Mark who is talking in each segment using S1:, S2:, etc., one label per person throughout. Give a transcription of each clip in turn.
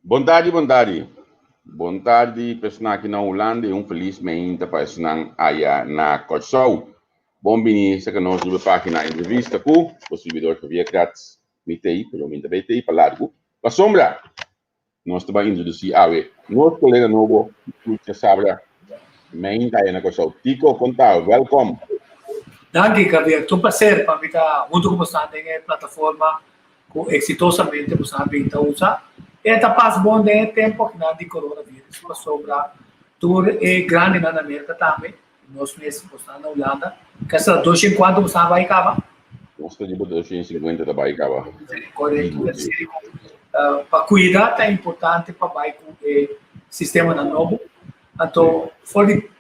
S1: Boa tarde, boa tarde. Boa tarde, pessoal aqui na Holanda e felizmente para pessoal aí na Kosovo. Bom-vindo a nossa página entrevista com o servidor Javier Kratz, mitei, pelo menos mitei, para largo. Para sombra, nós vamos introduzir a nosso colega novo, que Sabra, main aí na Kosovo. Tico, contar, welcome.
S2: Danke, Javier. É um prazer para mim estar junto com você na plataforma que exitosamente você está usando. E está passando tempo que nada de coronavírus. Passou para tour grande na América também. Nós meses na Holanda. Que essa 250 você vai acabar.
S1: Nós temos 250 da Baicaba.
S2: Correto. Para cuidar é importante para o sistema da novo. Então, foi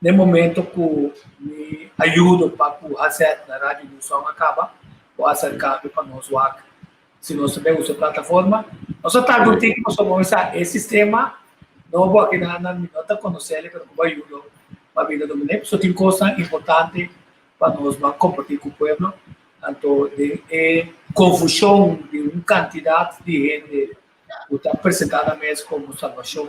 S2: no momento que me ajuda para que o asset na rádio do som acaba, o acercar para nós o se nós tivermos a plataforma, nós estamos contigo sobre esse sistema novo aqui na nota conhecer que vai ajudar para a vida do mundo. Isso tem coisa importante para nós compartilhar com o povo. Então, confusão de uma quantidade de gente que está apresentada mesmo como salvação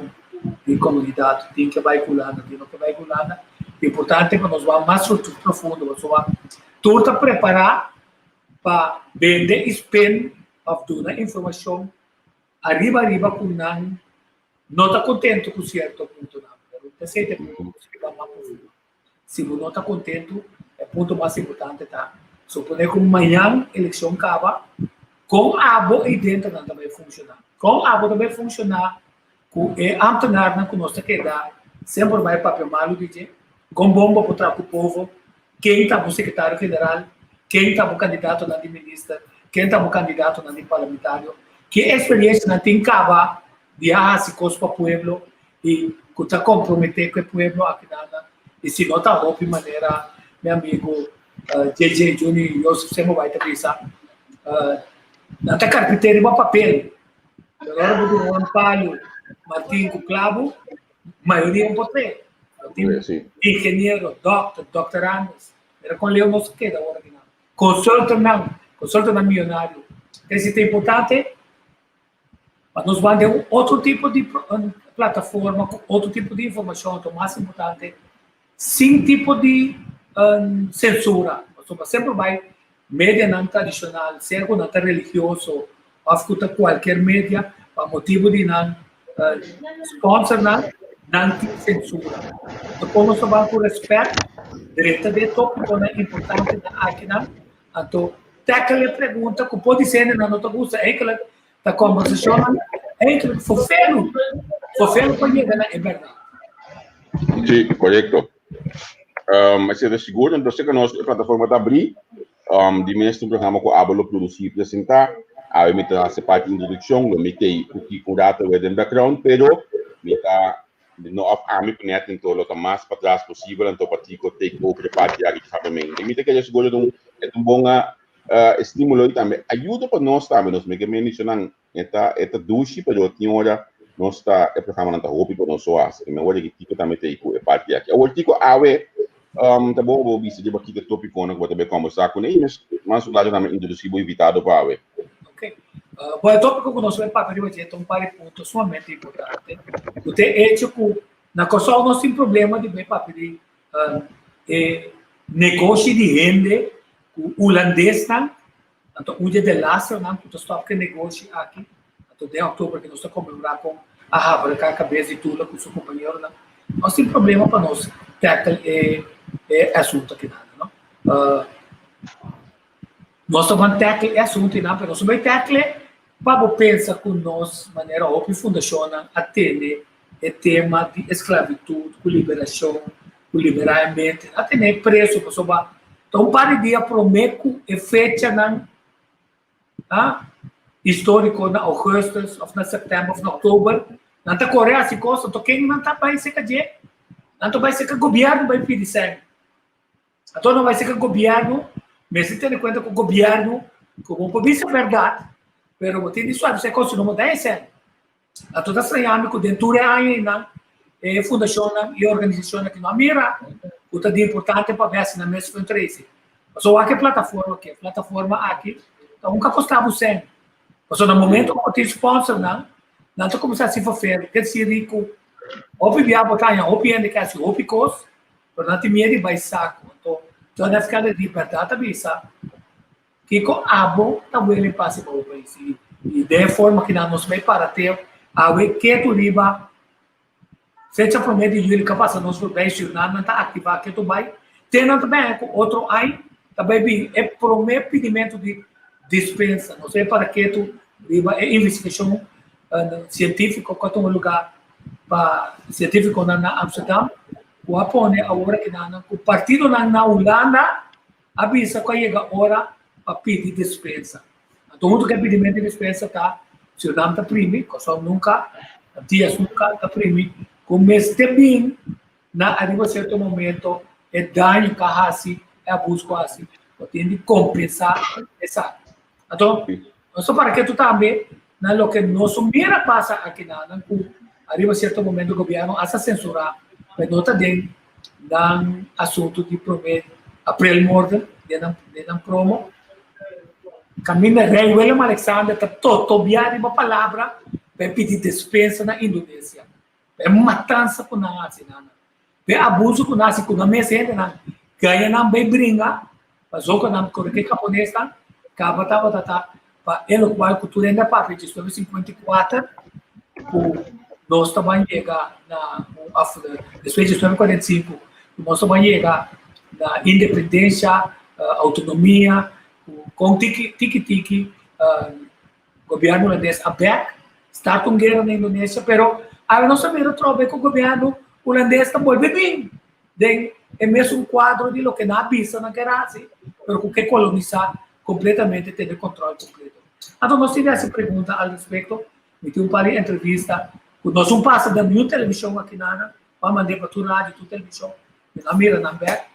S2: de comunidade, tem que vai culando, tem que vai culando. É importante que nós vamos mais profundo, nós vamos tudo preparar para vender e spend a informação arriba com não está contente com certo ponto não. Se não está contente, é o ponto mais importante tá. Suponer que amanhã a eleição acaba, com a abo aí dentro não vai funcionar. Com a abo também funcionar, com a antenar que nós queda sempre vai papel malo dizer, com bomba para o povo, quem está o secretário federal, quem está o candidato na ministra, quem está o candidato na parlamentário, que experiência não tem cava de se coisa para o povo e que está comprometer com o povo aqui nada e se não está de maneira meu amigo JJ Júnior eu sempre vai ter pensar não está carpinteiro para papel agora vou um palho Martim com clavo maioria um português engenheiro doutorandos era com Leo não se queda agora consulta não milionário esse é importante mas nós vamos ter outro tipo de plataforma, outro tipo de informação, o mais importante, sem tipo de censura. Sempre vai mídia não tradicional, seja não religioso, ou escuta qualquer mídia, para motivo de não sponsor, não tem censura. Então, como nós vamos com respeito, direito de tópico é importante aqui, então, tem aquela pergunta que pode ser na nota gusta, é que a conversação entre fofelo para llegar é verdade.
S1: Sim, correto. Mas é seguro, então se que nossa plataforma está abrir, de mesmo programa que a Abelo produzir e apresentar, a eu meter essa parte de introdução, eu meter o que com data no background, pero meter no off army conecta então o mais para trás possível, então para ti que take over a parte aqui também. E meter que é seguro é bom estímulo e também ajuda para nós também, nós mencionam esta duche, pero tinha hora nós está o programa não está roupa para nós só assim, mas olha que tipo também tem a parte aqui. O tipo awe tá bom, vou ver se de aqui que tópico não vou também conversar com eles, mas o lado também introduzir o invitado para awe.
S2: Ok. Bom, o tópico que nós vamos para hoje é um par de pontos sumamente importante. O é que na Kosovo nós temos problema de bem papel de negócio de renda holandês não, então o dia de lastro não, que está que negócio aqui, então de outubro que nós estamos comemorando com a Havre, com a cabeça de tudo com seu companheiro não, nós temos problema para nós tackle assunto aqui não, nós estamos tackle assunto não, mas nós vamos tackle para pensar com nós maneira óbvia funciona atender o tema de esclavitud, com liberação, com liberamento, atender preço para sobre então, para o dia prometo e fecha na histórico na agosto, ou na setembro, ou na outubro, não está Coreia se costa, então quem não está vai ser que não vai ser que o governo vai pedir sangue. Então não vai ser que o governo, mas se tem em conta que o governo, como por isso é verdade, mas o tem isso, você consegue não dar sangue. Então está estranhando que dentro ainda fundação e organização aqui na mira o que é importante para ver se na mesma interesse. Só aqui plataforma aqui, então nunca custava 100. Mas no momento que tem sponsor, não nós começar a se fazer, quer dizer, rico, ou via botanha, ou piende que assim, ou picos, por não ter medo vai saco. Então, nessa escala de liberdade, bisa, que com abo, também ele passa para o país. E de forma que nós vai para ter, a ver que tu riba, seja por meio de julho, que passa nos países, não está ativar que tu vai, tem também outro aí, também é por o meu pedimento de dispensa, não sei para que tu riba, é investigação científica, que é um lugar científico na Amsterdã, o Apone, a hora que o partido na Holanda avisa que chega a hora para pedir dispensa. Então, muito que pedimento de dispensa está, se o nome está prime, que só nunca, dias nunca está prime, como este bem, na arriba certo momento, é dano que hasi, é abuso que hasi, tem de compensar essa. Então, só para que tu também, na lo que nós mira passa aqui na arriba certo momento o governo a censurar, mas não está dentro do assunto de prometer a pré-morda, de promo. Caminha rei William Alexander está todo biar uma palavra para pedir dispensa na Indonésia. É matança com nós, é abuso com nós, com a mesa ganha não bem brinca, mas o que não corre japonês tá, acaba para ele qual cultura ainda para de 54 nós também chegar na depois de 45 nós também chegar na independência, autonomia, com tiki governo holandês aberto, está com guerra na Indonésia, pero a nós sabemos trobe que o governo holandês está muito bem, é mesmo um quadro de lo que na avisa na guerra, pero com que colonizar completamente, ter controle completo. Então nós tivemos essa pergunta a respeito, me tive um par de entrevista, nós não passa da minha televisão aqui na vamos mandar para tua rádio, tua televisão, na mira na aberto,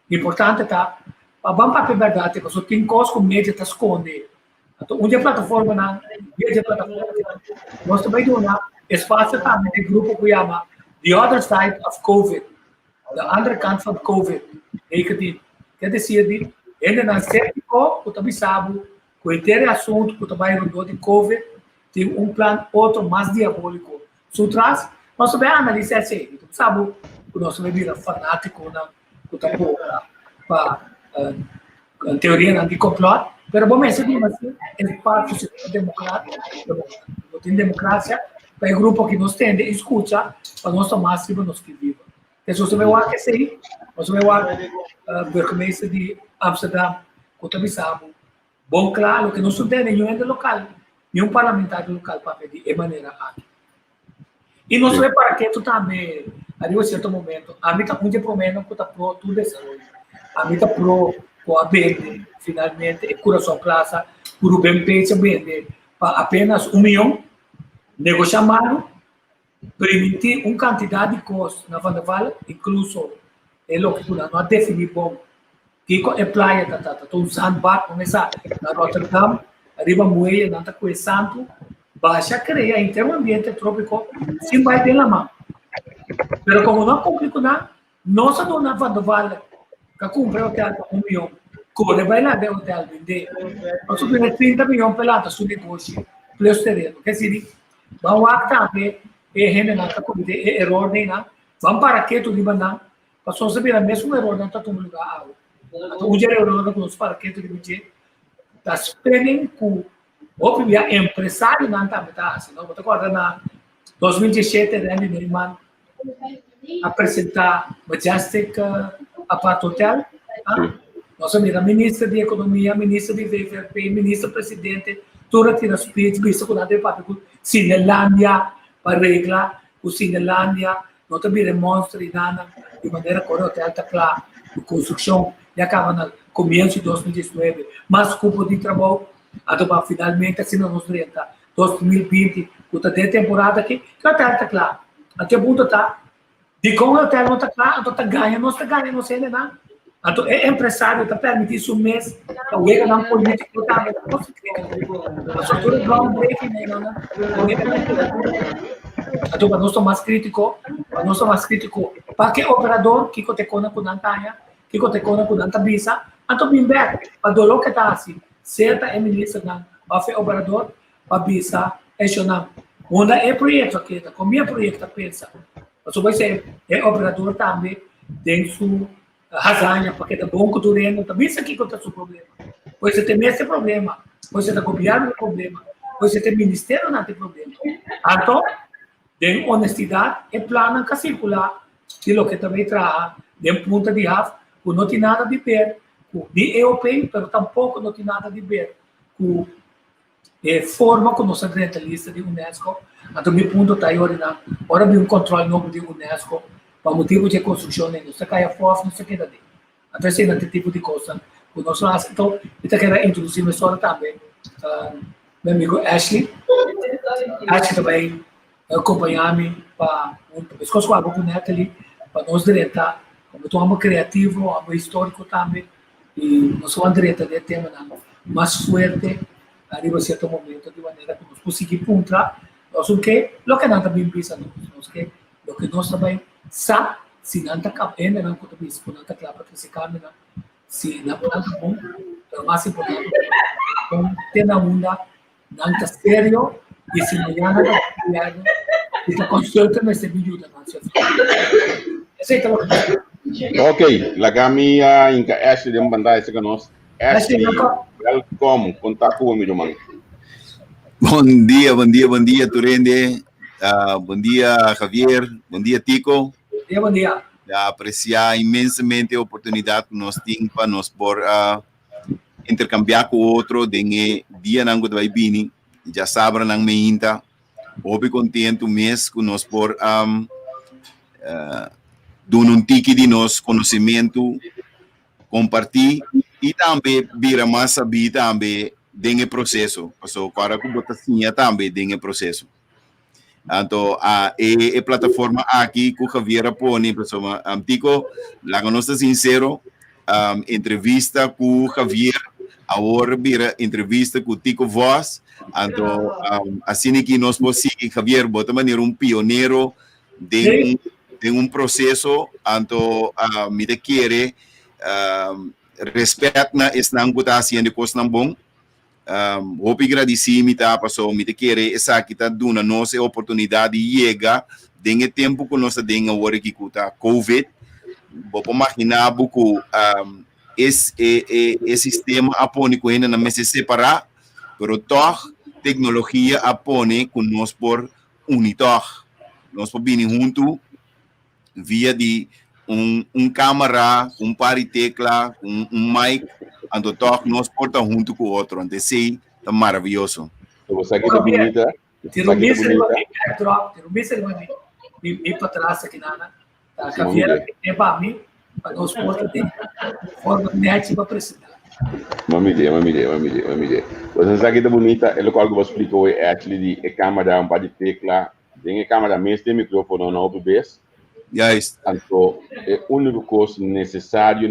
S2: importante tá. Vamos para a verdade, porque tem coisas que o mídia está escondendo. Então, onde a plataforma, nós também temos espaço também de grupo que chama The Other Side of COVID, a outra kant van COVID. Quer dizer, ainda não é cético, que também sabe, que o inteiro assunto que também rodou de COVID, tem plano outro mais diabólico. Sutras, nós também analisamos assim, sabe, que nós também vira fanático, que também para teoria de complot, mas bom mesmo assim, é parte do sistema democrático, tem democracia, para o grupo que nos tende escuta, para nós máximo nos que viva. Então, se você vai assim, você vai burgemeester de Amsterdã, que também sabe, bom claro que não se tem nenhum ente local, nenhum parlamentar local para pedir de maneira aqui. E nós vemos para que tu também, a um certo momento, a mim está muito prometendo que está pro tudo desenvolver. A mim está pro com a vende, finalmente, e cura sua plaza, por o bem peito vende para apenas 1 milhão, negociar mal, permitir uma quantidade de costos na Vanderval, incluso é o que não definir bom. Que é praia, um sandbar, começar na Rotterdam, arriba moeia, não está com santo, baixa cria, em um ambiente trópico, sim vai ter na mão. Mas como não complica nada, nós não na Vanderval, que compra hotel para 1 milhão, corre vai lá de hotel vender, nós subimos 30 milhões pelada seu negócio, plus terreno. Quer dizer, vamos lá também, é generar que comida, é erro nem nada, vamos para que tu riba não, para só saber o mesmo erro não está todo lugar. Então, o erro não nos para que tu riba está esperando que o empresário não está metade, assim, não, você acorda na 2017, Randy Neyman apresentar Majestic Apart Hotel, nós temos a ministra de Economia, ministra de VVP, ministro-presidente, toda tira speech, visto que nada é para Cinelândia, para regla, o Cinelândia, nós também demonstra de maneira que o hotel está claro, a construção já acaba no começo de 2019, mas cupo de trabalho, então finalmente, assim não nos renta, 2020, que tem temporada aqui, que o hotel está claro, até o ponto está, de como o hotel não está claro, então está ganhando, não sei nada. Então, é empresário está permitindo um mês, o erro não político está a estrutura groundbreaking, então, para nós mais crítico, para que operador que te conta com Nantanha, que te conta com Nantabisa, então, bem bem, para dolo que está assim, certa é ministra não, para o operador, para bisa, é não, Onde é projeto aqui, como é projeto pensa. Mas vai ser é operador também tem sua razão porque é bom que durante também isso aqui conta seu problema. Pois você tem esse problema, pois você tem governo problema, pois você tem ministério não tem problema. Então, tem honestidade e plano que circular que lo que também traz de ponta de raf, que não tem nada de ver com de europeu, mas tampouco não tem nada de ver com forma como nossa lista de Unesco. Então, meu ponto está aí, ora de controle novo de Unesco, para motivo de construção, não se cai fora, não se queda dentro. Então, esse é o tipo de coisa que nós fazemos. Então, eu quero introduzir uma história também. Meu amigo Ashley também acompanhar-me para escolher com a boca ali, para nós diretar, como eu estou criativo, amo histórico também, e nós vamos diretar de tema mais forte, arriba a certo momento, de maneira que nós conseguimos encontrar, nós o que nós também pensamos, o que nós também sabemos, se não está cabendo, não está se não está claro para se caminhar, se não está bom, é o mais importante, ter na onda, não está sério, e se amanhã não está criado, e está consulta nesse vídeo da nossa família. Aceita o que
S1: Ok, la kami inka Ashley de bandai sa kanos. Ashley, welcome. Contato com o meu irmão.
S3: Bom dia, Turende. Bom dia, Javier. Bom dia, Tico.
S2: Bom dia.
S3: Apreciar imensamente a oportunidade que nós temos para nós por intercambiar com o outro de dia não vai vir. Já sabem não me inta. Obe contento mês que nós por dar um tique de nosso conhecimento, compartilhar e também vir mais saber também dentro do processo. Então, para que botar assim também dentro do processo. Então, a plataforma aqui que o Javier põe, pessoal, Tico, lá que nós estamos sincero, entrevista com o Javier, agora vira entrevista com o Tico Voz. Então, assim que nós podemos seguir, Javier, bota maneira pioneiro de processo, então, me quer respeito na esse não que está fazendo coisa não bom. Vou agradecer me tá passou me quer essa aqui tá dando nossa oportunidade de chegar dentro do tempo que nós temos agora que está COVID. Vou imaginar que esse sistema apone com ainda não se separar, pero toda tecnologia apone com nós por unitor. Nós podemos junto via de câmera, par de tecla, mic, então todos nós portamos junto com o outro, então sim, é maravilhoso.
S1: Você aqui é bonita.
S2: Tira o míssil e para trás aqui na caveira que tem para mim, para nós portar de forma net para precisar.
S1: Uma ideia. Você aqui é bonita, é o qual você explicou, é actually de câmera, par de tecla, tem câmera mesmo, tem microfone na OBS.
S3: Yes.
S1: Então, é o único coisa necessário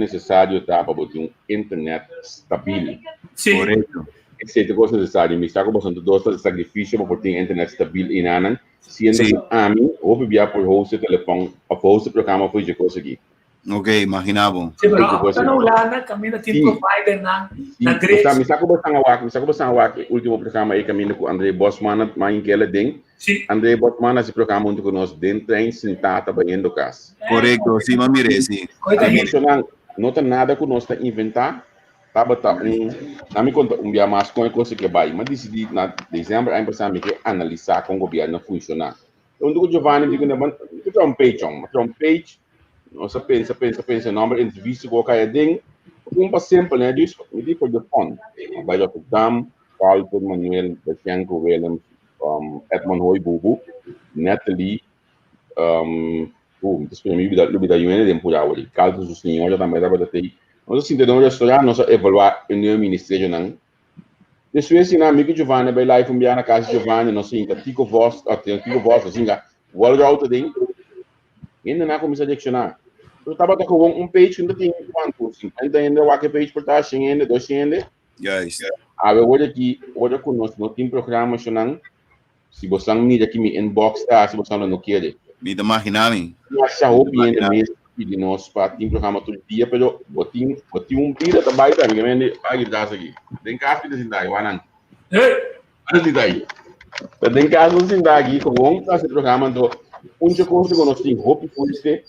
S1: tá para ter internet estável.
S2: Sim.
S3: Correto.
S1: Esse é o coisa necessário. Me está começando dois sacrifícios para ter internet estável em Anan. Se ainda a mim, ou via por host telefone, a host programa foi de coisa aqui.
S3: Ok, imaginava.
S2: Sim, mas não lá, caminha tem provider na direita.
S1: Me está começando a último programa aí caminho com André Bosman, mas em que ela tem. André Botman, esse programa muito conosco dentro em sentado banhando casa.
S3: Correto, sim, mas mire, sim.
S1: Não tem nada que nós inventar. Tava na minha conta dia mais com a coisa que vai, mas decidi na dezembro a empresa me que analisar como o governo funciona. Então do Giovanni digo não um page, nossa pensa número entrevista com cada ding, sempre né disso, me digo por telefone. Vai lá Dam, Paulo Manuel, Bianco Williams, Edmond Hoy Bubu, Natalie, das primeiras da UNE de Empurrauri, Carlos do Senhor também dava daí. Nós assim tentamos restaurar, nós evaluar o meu ministério não. Depois assim, amigo Giovanni, vai lá e fomos na casa de Giovanni, nós assim, Tico Voz, assim, o outro alto dele, ainda não começou a direcionar. Eu estava com page que ainda tem quanto, 50 ainda, o que page por estar 100 ainda, 200 ainda.
S3: Yes.
S1: Hoje conosco, não tem programa não. Se você não mira aqui no inbox, se você não quer.
S3: Me imaginava.
S1: Eu acho que o mês de nós para ter programa todo dia, mas botei pira da baita, me vende pague das aqui. Tem café desse daí, Wanan.
S2: Ei,
S1: desse daí. Pero em caso assim daqui, como esse programa do onde coisa que nós temos hope for este,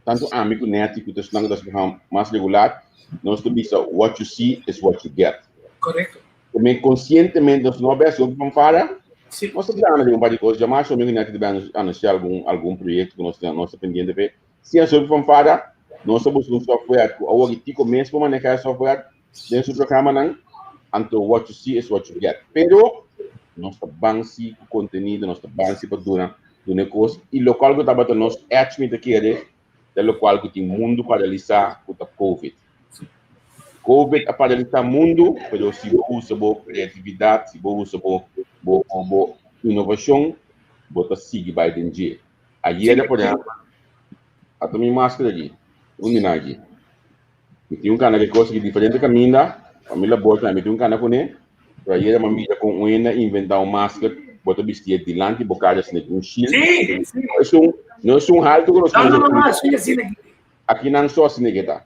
S1: tanto amigo net que das das programa mais regular, nós temos what you see is what you get.
S2: Correto.
S1: Também conscientemente nós não vemos como fora.
S2: Sim.
S1: Nós estamos de um par de coisas, jamais amigo net de anunciar algum projeto que nós estamos pendente de ver. Se é sobre como fora, nós somos um software, ou alguém que começa a manejar software dentro do programa não, então what you see is what you get. Pero nós estamos com conteúdo, nós estamos para do negócio e local que estava nós actualmente querer, é local que tem mundo paralisar com a COVID. COVID a paralisar mundo, mas se você usa boa criatividade, se você usa boa inovação, você segue vai dentro. Aí é por exemplo, a minha máscara aqui, aqui. Tem cara que gosta de diferente caminho, a minha boa, tem cara com ele. Aí era uma mídia com uma inventar uma máscara, bota vestir delante, bocar assim com shield.
S2: Sim.
S1: Não é alto que nós
S2: não, assim
S1: aqui não só assim que tá.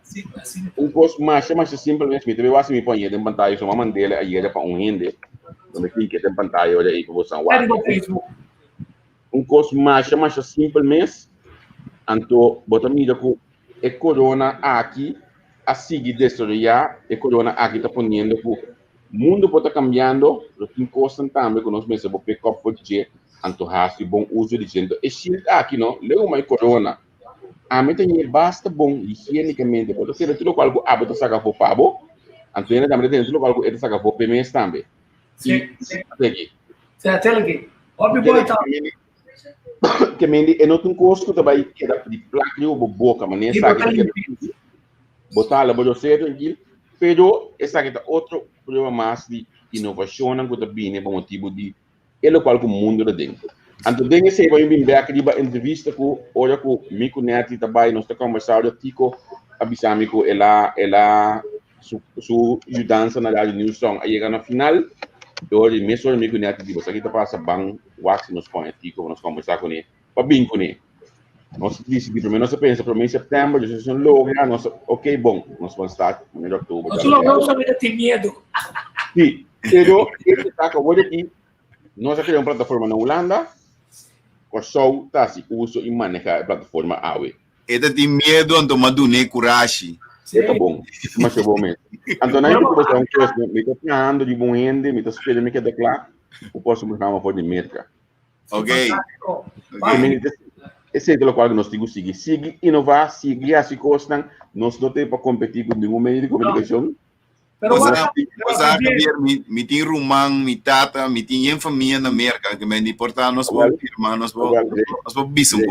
S1: Coisa mais simplesmente, me teve assim me põe em pantalla, só uma mandela aí era para rende. Quando tem que ter pantalla olha aí que você vai. Coisa mais simplesmente, anto bota mídia com e corona aqui a seguir destruir e corona aqui tá ponendo com mundo pode cambiando, tem coisa também que nós mesmos pick up for dia, anto haste bom uso de gente. E se aqui não, leu mais corona. A meta é basta bom higienicamente, pode ser tudo algo abota saga for pabo, anto ainda também tem tudo algo ele saga for PMS também.
S2: Sim.
S1: Aqui.
S2: Até aqui. Óbvio bom então.
S1: Que mende é não tem coisa que vai quedar de placa ou boca, mas nem sabe que botar lá botar certo aqui. Pero essa aqui é outro problema mais de inovação que está vindo por motivo de ele qual que o mundo está dentro. Então, dengue se vai vir bem aqui para entrevista com olha com Mico Neto também nós estamos conversando tico avisando que ela sua ajudança na rádio News Song aí chega na final hoje mesmo Mico Neto diz aqui está passa bang wax nos põe tico nós conversar com ele para bem com ele. Nós decidimos primeiro, nós pensamos para mim em setembro, nós vamos lograr, nós ok bom, nós vamos estar no mês de outubro.
S2: Nós logramos ainda tem medo.
S1: Sim, pero ele está acabou aqui, nós criamos uma plataforma na Holanda, o show está assim, uso e manejar a plataforma AWE.
S3: Ele tem medo, então madune coragem.
S1: É bom, mas é bom mesmo. Então não é que você não quer, me está planando de bom ende, me está esperando que declarar, o próximo programa for de merca.
S3: Ok.
S1: Esse é o qual nós temos que seguir, inovar, seguir as coisas, nós não temos para competir com nenhum meio de comunicação.
S3: Me tem rumang, me tata, me tem família na América, que me importa nós vamos firmar, nós vamos bisum.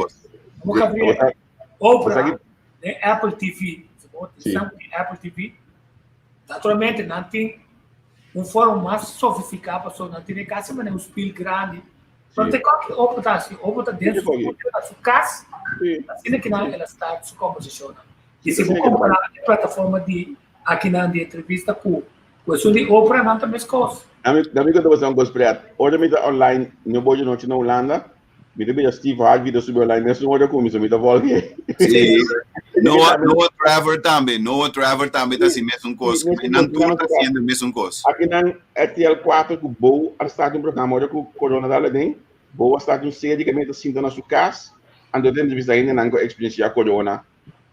S2: Oprah, Apple TV, Apple TV, naturalmente não tem fórum mais sofisticado, pessoal, não tem casa, mas é espelho grande. Não tem qualquer Oprah está assim, Oprah está dentro da sua casa, assim que não ela está se composiciona. E se você comparar a plataforma de aqui na entrevista com o som de Oprah, não tem mais coisa.
S1: Amigo, eu vou fazer um gosto hoje me dá online, no boa noite na Holanda, me dá Steve Harvey, da subir online, nessa hora com isso, me dá volta.
S3: Sim. Noah Trevor também está assim mesmo coisa. Não tudo está sendo mesmo coisa.
S1: Aqui na RTL4 que o Boa está um programa olha com o Corona da Ledem, Boa está um série que me está sentindo na sua casa, ando dentro de ainda não com experiência Corona,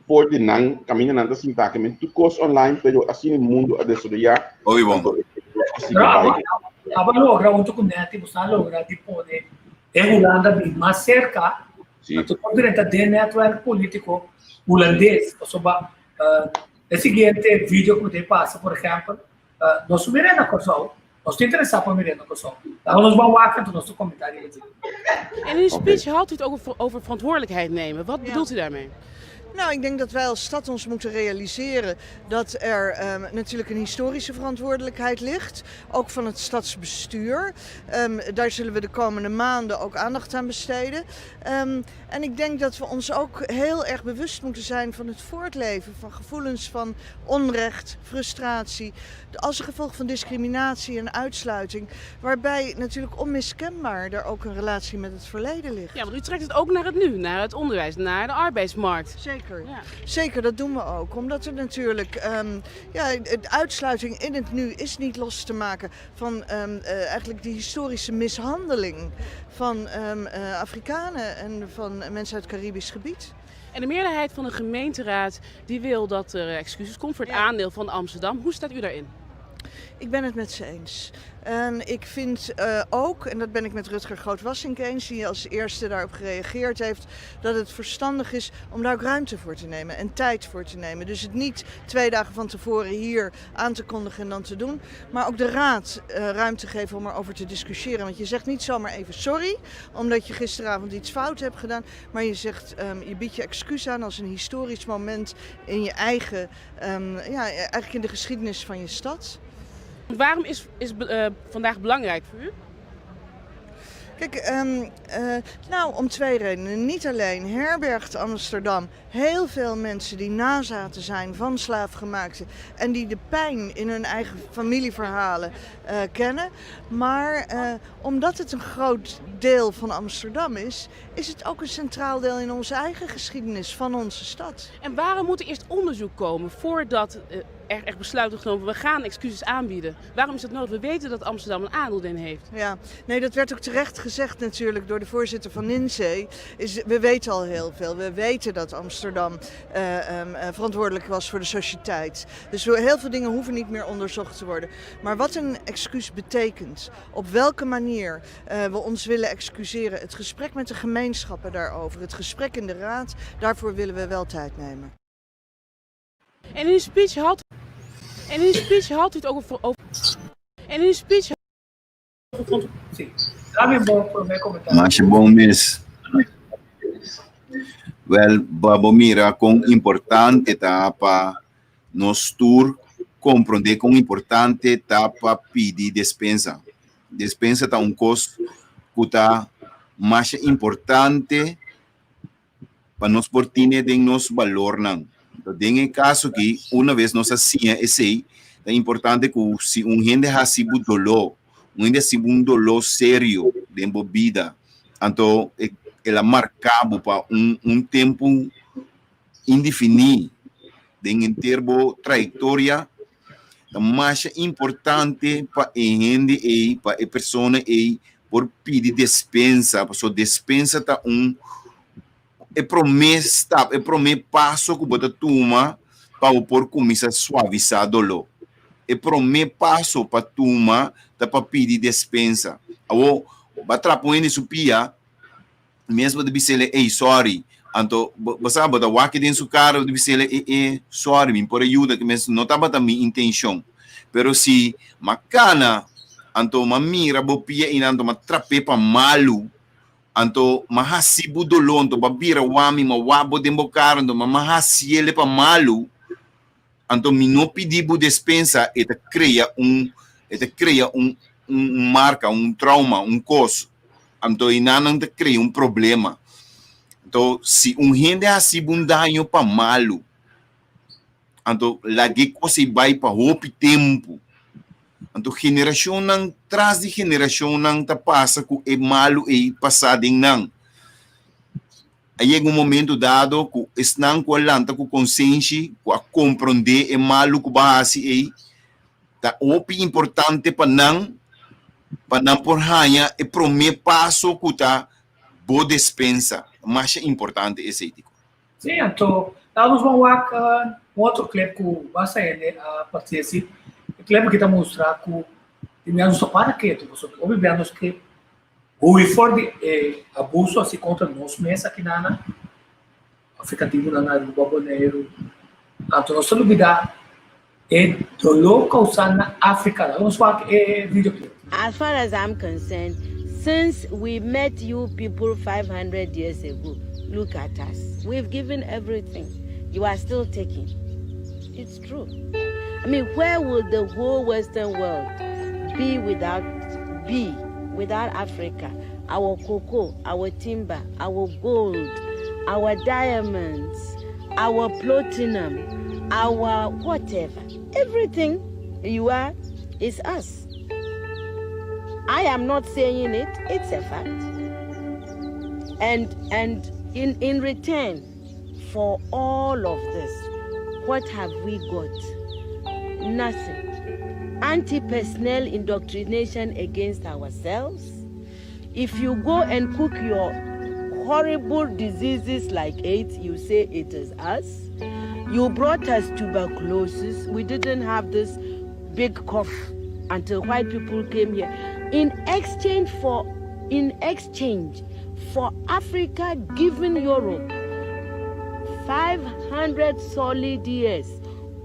S1: por de não caminho não está sentindo que me tu coisa online, pero assim no mundo a destruir.
S3: Oi bom.
S2: Agora logra um pouco net, você logra de poder Holanda bem mais cerca. Tu pode entrar dentro do network político holandês, sobre o seguinte vídeo que você passa, por exemplo, nós subiremos na coisa, nós te interessamos para mirando na coisa. Dan ons wel waken tot onze commentaar.
S4: In uw speech had u het ook over verantwoordelijkheid nemen. Wat bedoelt u daarmee?
S5: Nou, ik denk dat wij als stad ons moeten realiseren dat er natuurlijk een historische verantwoordelijkheid ligt. Ook van het stadsbestuur. Daar zullen we de komende maanden ook aandacht aan besteden. En ik denk dat we ons ook heel erg bewust moeten zijn van het voortleven van gevoelens van onrecht, frustratie. Als gevolg van discriminatie en uitsluiting. Waarbij natuurlijk onmiskenbaar er ook een relatie met het verleden ligt.
S4: Ja, want u trekt het ook naar het nu, naar het onderwijs, naar de arbeidsmarkt.
S5: Zeker. zeker.
S4: Ja.
S5: Zeker, dat doen we ook. Omdat er natuurlijk, de uitsluiting in het nu is niet los te maken van eigenlijk die historische mishandeling van Afrikanen en van mensen uit het Caribisch gebied.
S4: En de meerderheid van de gemeenteraad die wil dat er excuses komt voor het aandeel van Amsterdam. Hoe staat u daarin?
S5: Ik ben het met ze eens. En ik vind ook, en dat ben ik met Rutger Groot-Wassink eens, die als eerste daarop gereageerd heeft, dat het verstandig is om daar ook ruimte voor te nemen en tijd voor te nemen. Dus het niet 2 dagen van tevoren hier aan te kondigen en dan te doen, maar ook de raad ruimte geven om erover te discussiëren. Want je zegt niet zomaar even sorry, omdat je gisteravond iets fout hebt gedaan, maar je zegt, je biedt je excuus aan als een historisch moment in je eigen, eigenlijk in de geschiedenis van je stad.
S4: Waarom is vandaag belangrijk voor u?
S5: Kijk, om 2 redenen. Niet alleen herbergt Amsterdam heel veel mensen die nazaten zijn van slaafgemaakten en die de pijn in hun eigen familieverhalen kennen. Maar omdat het een groot deel van Amsterdam is het ook een centraal deel in onze eigen geschiedenis van onze stad.
S4: En waarom moet er eerst onderzoek komen voordat er echt besluit wordt genomen, we gaan excuses aanbieden? Waarom is dat nodig? We weten dat Amsterdam een aandeel in heeft.
S5: Ja, nee, dat werd ook terecht gezegd natuurlijk door de voorzitter van NINSEE. We weten al heel veel. We weten dat Amsterdam verantwoordelijk was voor de sociëteit. Dus heel veel dingen hoeven niet meer onderzocht te worden. Maar wat een excuus betekent, op welke manier we ons willen excuseren, het gesprek met de gemeenschappen daarover, het gesprek in de raad, daarvoor willen we wel tijd nemen.
S4: En in uw speech had u het ook over. En in uw speech.
S3: Mas bom mês. Well, Babomira, com importante etapa nos tour compreender com importante etapa pedir dispensa. Dispensa tá custo que tá mais importante para nós portine de nos valor não. Então, em caso que uma vez nós assim é importante que se gente recebe dolor, gente recebe dolor sério de bebida, então ela marcava para tempo indefinido em termos de trajetória, é mais importante para a gente e para a pessoa por pedir dispensa, porque a dispensa está é primeiro passo que você toma para por começar a suavizar o dolor. É o primeiro passo para tomar para pedir dispensa. Ou batrapoendo isso pia, mesmo de dizer, sorry. Então, você vai dar aqui dentro do carro de dizer, sorry, me por ajuda que não estava a minha intenção. Pero se macana, então mira bopia e então matrape para malu. Anto mahasibu dolon to babira wami mawabo dembocar anto mahasiele pa malu anto minopi dibu dispensa eta cria marca trauma cos anto inanang te cria problema. Então se gente hasibu danho pa malu anto lagi coisa vai pa hopi tempo. Então, geração nang tras de geração nang passa com é malo e passading nang. Aí é momento dado que estão com a lanta com consciência, com a compreender é malo que base e tá opi importante para não por hanha é primeiro passo que tá boa dispensa, mais importante esse ético.
S2: Sim, então nós vamos ver outro clipe que vai sair a partir desse clipe que está mostrar que temos só para que obviamente que o for de abuso assim contra nós mesmos aqui na aplicativo na Aruba Bonaire, então nós não olvidar é dolor causado na África. Vamos ver videoclip.
S6: As far as I'm concerned, since we met you people 500 years ago, look at us. We've given everything. You are still taking. It's true. I mean, where would the whole Western world be without Africa? Our cocoa, our timber, our gold, our diamonds, our platinum, our whatever. Everything you are is us. I am not saying it, it's a fact. And in return for all of this, what have we got? Nothing. Anti-personnel indoctrination against ourselves. If you go and cook your horrible diseases like AIDS, you say it is us. You brought us tuberculosis. We didn't have this big cough until white people came here. In exchange for Africa giving Europe 500 solid years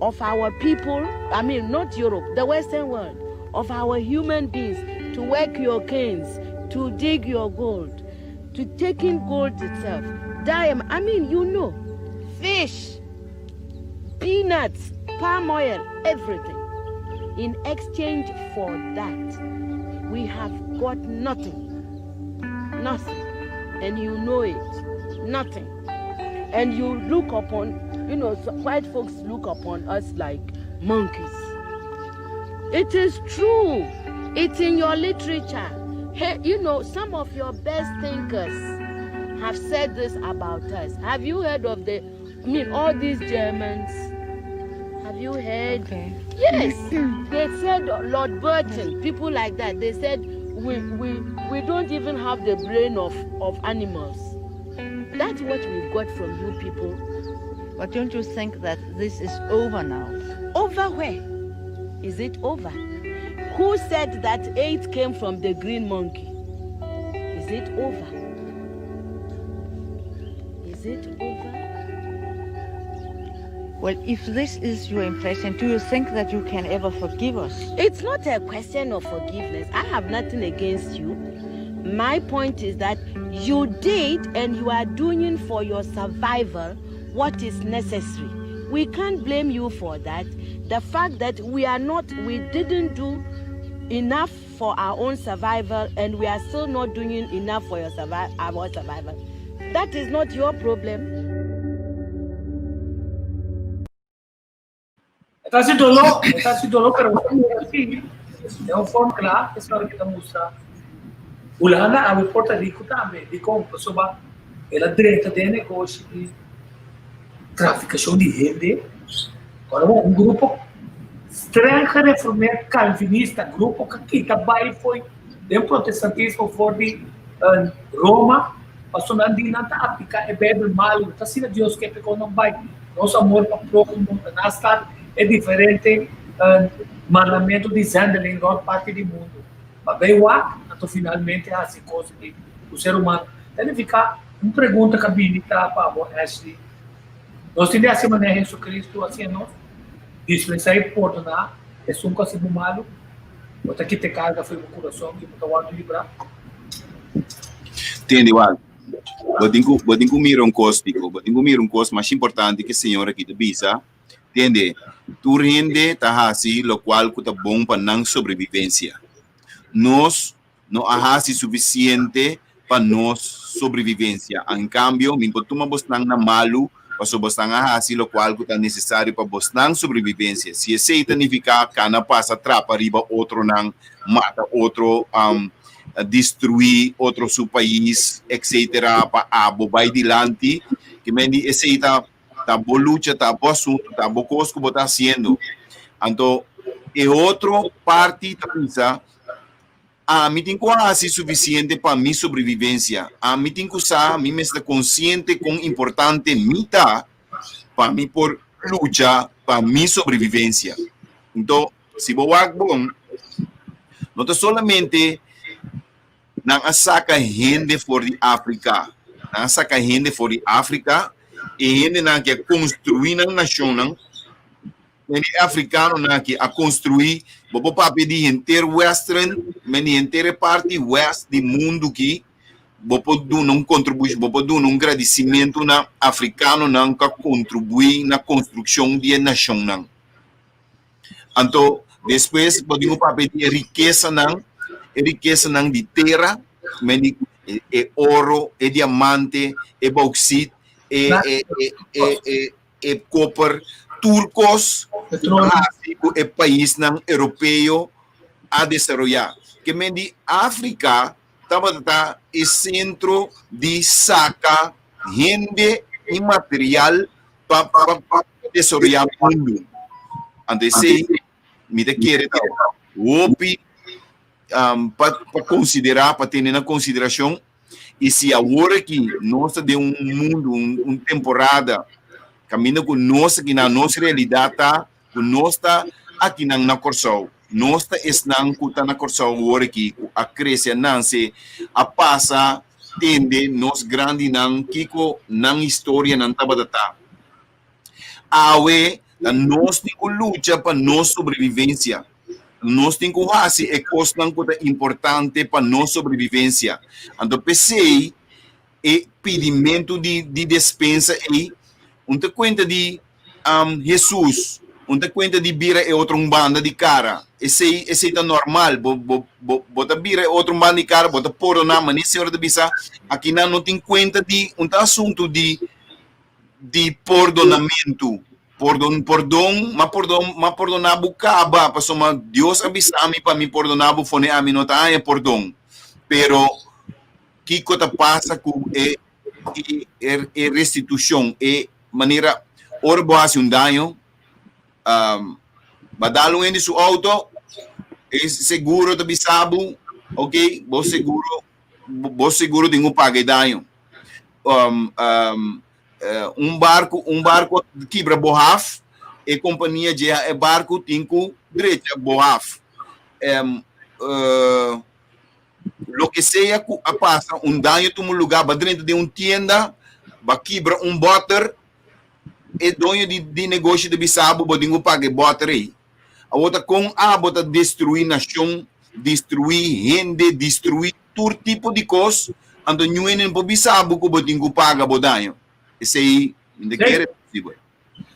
S6: of our people, I mean not Europe, the Western world, of our human beings to work your canes, to dig your gold, to take in gold itself, diamond, I mean, you know, fish, peanuts, palm oil, everything. In exchange for that, we have got nothing. Nothing. And you know it. Nothing. And you look upon, you know, white folks look upon us like monkeys. It is true. It's in your literature. Hey, you know, some of your best thinkers have said this about us. Have you heard of all these Germans? Have you heard?
S7: Okay.
S6: Yes. They said, Lord Burton, people like that, they said, we don't even have the brain of animals. That's what we've got from you people.
S7: But don't you think that this is over now?
S6: Over where? Is it over? Who said that AIDS came from the green monkey? Is it over? Is it over?
S7: Well, if this is your impression, do you think that you can ever forgive us?
S6: It's not a question of forgiveness. I have nothing against you. My point is that you did and you are doing for your survival what is necessary. We can't blame you for that. The fact that we didn't do enough for our own survival and we are still not doing enough for our survival, that is not your problem.
S2: Está se dolor, pero assim, é uma forma clara que a senhora que está mostrando. Ulana, a Porto Rico também, de como a pessoa, ela direita de negócio de traficação de rede. Agora, grupo estranho reformista calvinista, grupo que também foi de protestantismo for de Roma, passou na dinata aplicar é bem mal, está sendo Deus que pegou não vai. Nosso amor para o próximo, na estado é diferente mandamento de Zandel em grande parte do mundo. Mas bem lá, então finalmente é assim coisa que o ser humano deve ficar uma pergunta que a Bíblia está para Ashley. Nós temos assim maneira Jesus Cristo assim nós dispensar e perdonar é um coisa malo. Outra que te carga foi o coração que botou o livrar.
S3: Entende, igual. Botem comigo um custo mais importante que a senhora aqui de Bisa. Entende? Tu rende tá assim, lo qual que tá bom para não sobrevivência. Nós não há suficiente para nós sobrevivência. Em cambio, me botuma bostang na malu, para bostang assim, lo qual que tá necessário para bostang sobrevivência. Se esse significa cana passa trapa riba outro não mata outro destruir outro seu país, etc. para abo vai dilante, que mendi esse tá boa luta, tá bom assunto, tá bom coisa que você está fazendo. Então, é outra parte da coisa. Me tem que ser suficiente para minha sobrevivência. Me tem que usar, me estar consciente com importante mita para mim por luta para minha sobrevivência. Então, se você bom, não é solamente não saca gente fora de África, não saca gente fora de África. E gente que construir na nação, gente africano que a construir, bobo papi de inteiro western, meni inteira parte west do mundo que bobo do não contribui, bobo do um agradecimento na africano não que contribui na construção de nação não. Então depois podemos papi de riqueza não de terra, meni ouro, diamante, bauxite e copper turcos e país não europeu a desenvolver. Que me di África estava é centro de saca gente imaterial para desarrollar o mundo. Antes sei, me te quer opi para considerar, para ter na consideração, e se agora que nós de mundo, temporada, caminha com nós aqui na nossa realidade, com nós aqui na Corsol, nós está na Corsol agora que a crescer nasce, a passa, tende, nós grande não, kiko, não história, não tabadata. Awe, nós temos luta para nossa sobrevivência. Nós temos que fazer coisa importante para nossa sobrevivência. Então, pensei, pedimento de dispensa e te conta de Jesus, te conta de bira é outra banda de cara. Esse é normal, bota bira é outra banda de cara, bota poro na mas nesse hora de bisa, aqui não tem conta de assunto de perdonamento. Mas perdonar bucaba, pasó ma Dios avisame para me perdonar fone a mim não tá perdão. Pero que coisa passa com restituição, maneira orboas dano, badalo em seu auto, seguro de bisabo, ok, vos seguro tem pague dano. Barco quebra borraf, e companhia de barco tem que direita borraf. Lo que seja passa dano em lugar, dentro de tienda, quebra butter, e dono de negócio de bisabo, tem que pagar butter aí. A outra com bota destruir nação, destruir gente, destruir todo tipo de coisa, então não é nem para bisabo que tem que pagar bodanho. Esse aí, ainda quer possível.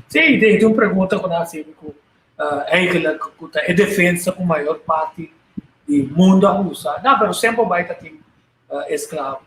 S2: Sim, tem uma pergunta com a Cívico. É defesa com a maior parte do mundo a usar. Não, mas sempre vai ter escravo.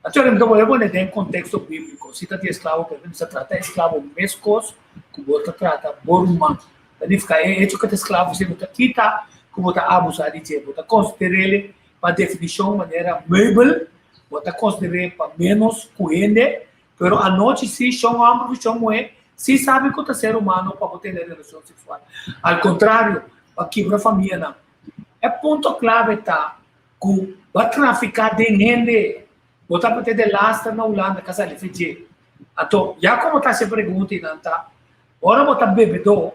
S2: Então, eu vou dar um contexto bíblico. Se tem escravo, se trata de escravo mescos, que você trata boruma. Daí fica, hecho que escravo, se você quita, que você abusar de você, você considera ele, para definição, de maneira meuble, você considera ele para menos coende. Pero a noite se chama a profissão é se sabe que o ser humano para ter relação sexual. Ao contrário, aqui para a família não. É ponto clave tá que vai traficar de gente, botar para ter de lastra na Holanda, casa de fiji. Então, já como tá se pergunta não tá. Ora botar bebedo.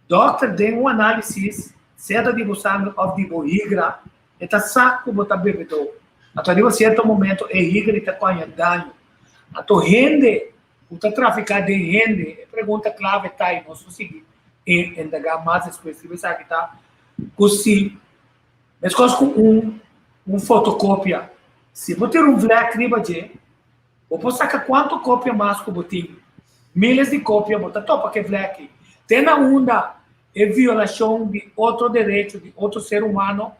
S2: Doctor tem análise certa de sangue of de boigra, e tá saco botar bebedo. Então, em certo momento, é rica e está com dano. Então, rende, o traficar de rende, pergunta clave está aí, nós vamos seguir. E indagar mais específico, sabe, tá? Se, mas com fotocópia, se você ter black ribaje, você sacar quanto cópia mais que você tem? Milhares de cópias, você topa que black. Tem na onda, é violação de outro direito, de outro ser humano,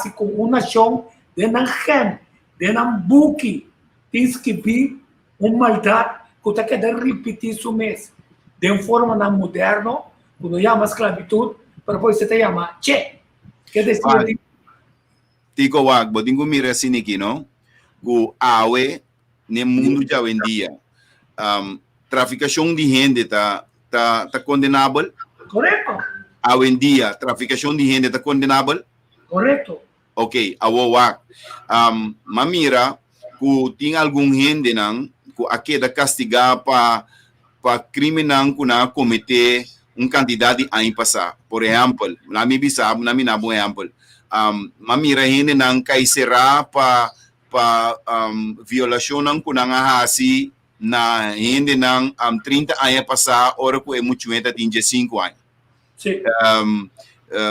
S2: se com uma ação, de não buque, tem que vir maldade que está querendo repetir isso mesmo. De uma forma não moderna, quando chama esclavitud, para depois você chama che. Que decide?
S3: Tico wag, boting ko mira siniki, no? Go awe ne mundo já em dia. Traficação de gente tá condenável?
S2: Correto.
S3: Awe em dia, traficação de gente tá condenável?
S2: Correto.
S3: Ok, awawak. Mamira, kung tem algum gente nang, kung aqui da castigar pa crime nang kuna cometer quantidade em passar. Por exemplo, nami bisab, nami nabo exemplo. Mamira gente nang kaisera pa violação nang kuna nga hasi na gente nang 30 anos passar, ora ko é muito 25 anos.
S2: Sim.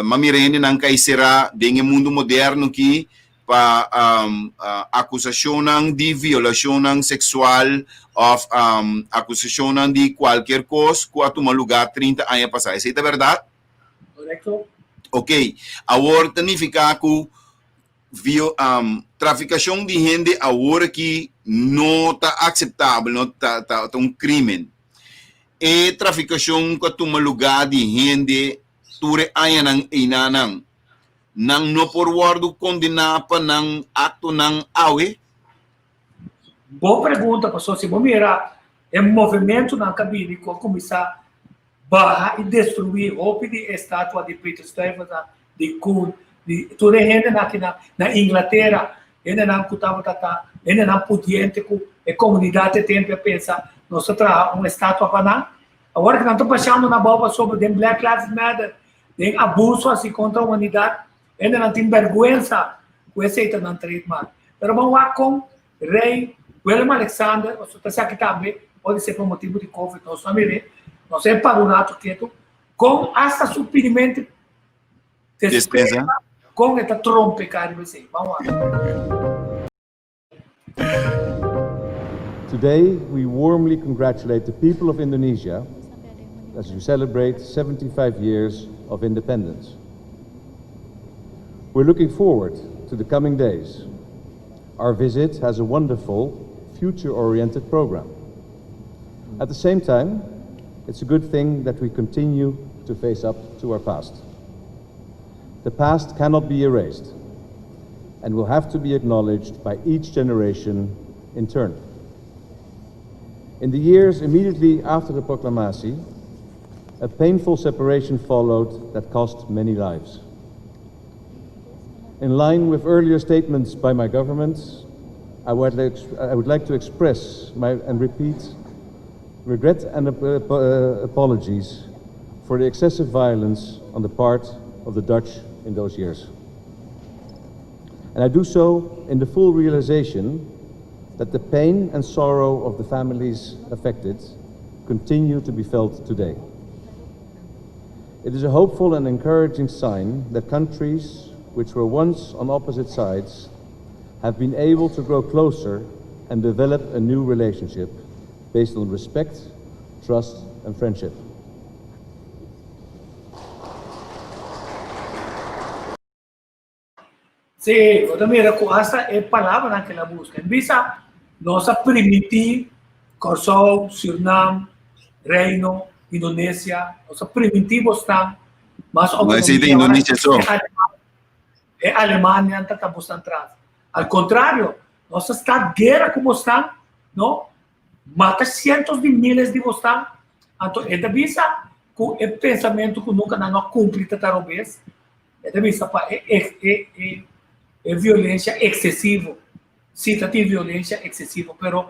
S3: Mamirene nang kaisera denge mundo moderno que pa acusação de violação sexual of acusação de qualquer coisa que a tomar lugar 30 anos passar. Isso é verdade?
S2: Correto.
S3: Ok. Agora significa que traficação de gente agora que não está aceitável, não está crime. E traficação que toma lugar de gente ture aya ng inanang nang no forward condenar pa ng akto ng awe
S2: Boa pergunta, pastor. Se você mirar, é um movimento na cabine que começar a barrar e destruir roupa de estátua de Peter Stuyvesant, de Kuhn, de tudo ainda na Inglaterra, ainda não cutava tata, ainda não pudiente com a comunidade tem que pensar, nós traz uma estátua para nós. Agora que nós estamos passando na boba sobre o Black Lives Matter, tem abuso assim contra a humanidade, ainda não tem vergonha com esse item não trademark. Mas vamos lá com rei William Alexander, você está aqui também, pode ser por motivo de Covid, nós não sabemos, nós é para o rato quieto, com essa suprimento despesa, com esta trompe, cara, você. Vamos lá.
S8: Today, we warmly congratulate the people of Indonesia as we celebrate 75 years of independence. We're looking forward to the coming days. Our visit has a wonderful, future-oriented program. At the same time, it's a good thing that we continue to face up to our past. The past cannot be erased and will have to be acknowledged by each generation in turn. In the years immediately after the proclamation, a painful separation followed that cost many lives. In line with earlier statements by my government, I would like to express and repeat regret and apologies for the excessive violence on the part of the Dutch in those years. And I do so in the full realization that the pain and sorrow of the families affected continue to be felt today. It is a hopeful and encouraging sign that countries which were once on opposite sides have been able to grow closer and develop a new relationship based on respect, trust, and friendship.
S2: Sim, eu também essa é a palavra naquela busca. Visa nossa primitiva, Kosovo, Suriname, Reino, Indonésia, nossa primitiva está, mas
S3: Indonésia só.
S2: É a Alemanha está buscando atrás. Ao contrário, nossa está guerra como está, não? Mata cientos de milhares de vocês. Então, é visa com o pensamento que nunca não cumpre tal vez. É visa é violência excessiva. Cita de violência excessiva, mas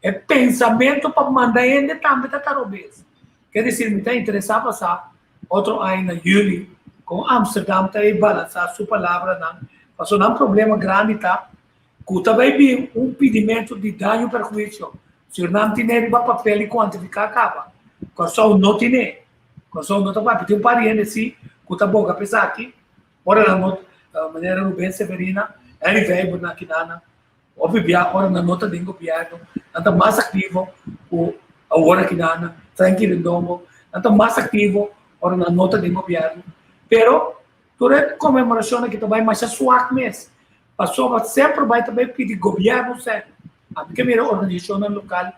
S2: é pensamento para mandar ainda também tal vez. Quer dizer, me está interessado passar outro ano na julho com Amsterdam também balançar sua palavra não. Passou um problema grande tá. Que também vi pedimento de dano e perjuízo. Se não tem papel e quantificar acaba. Kosovo não tem. Kosovo não tem. Tem pariente assim, que está boca pesar aqui. Ora na nota, maneira Rubén Severina, ele veio na quinana. Obviamente, ora na nota de governo, está mais ativo o a hora quinana, tranquilo domo, está mais ativo ora na nota de governo. Pero durante a comemoração que também mais suave mesmo. Passou sempre vai também pedir governo certo. A primeira organização local,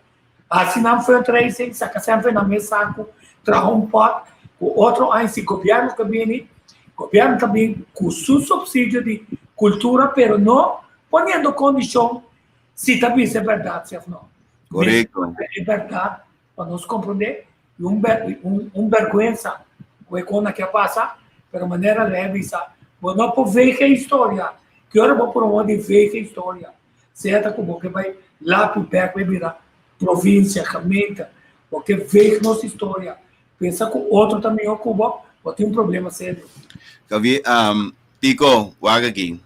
S2: assim não foi três, saca sempre na mesa com trabalho pot, o outro aí se governo também com seu subsídio de cultura, pero não ponendo condição se também é verdade, se não.
S3: Correto.
S2: É verdade para nós compreender vergonha o economia que passa, pero maneira leve essa, não por ver que a história, que ora vou promover ver que a história, certo como que vai lá para o pé, vai virar província, camita, porque vê nossa história, pensa que o outro também ocupa, pode ter problema sério.
S3: Kavi, Tico, waga aqui.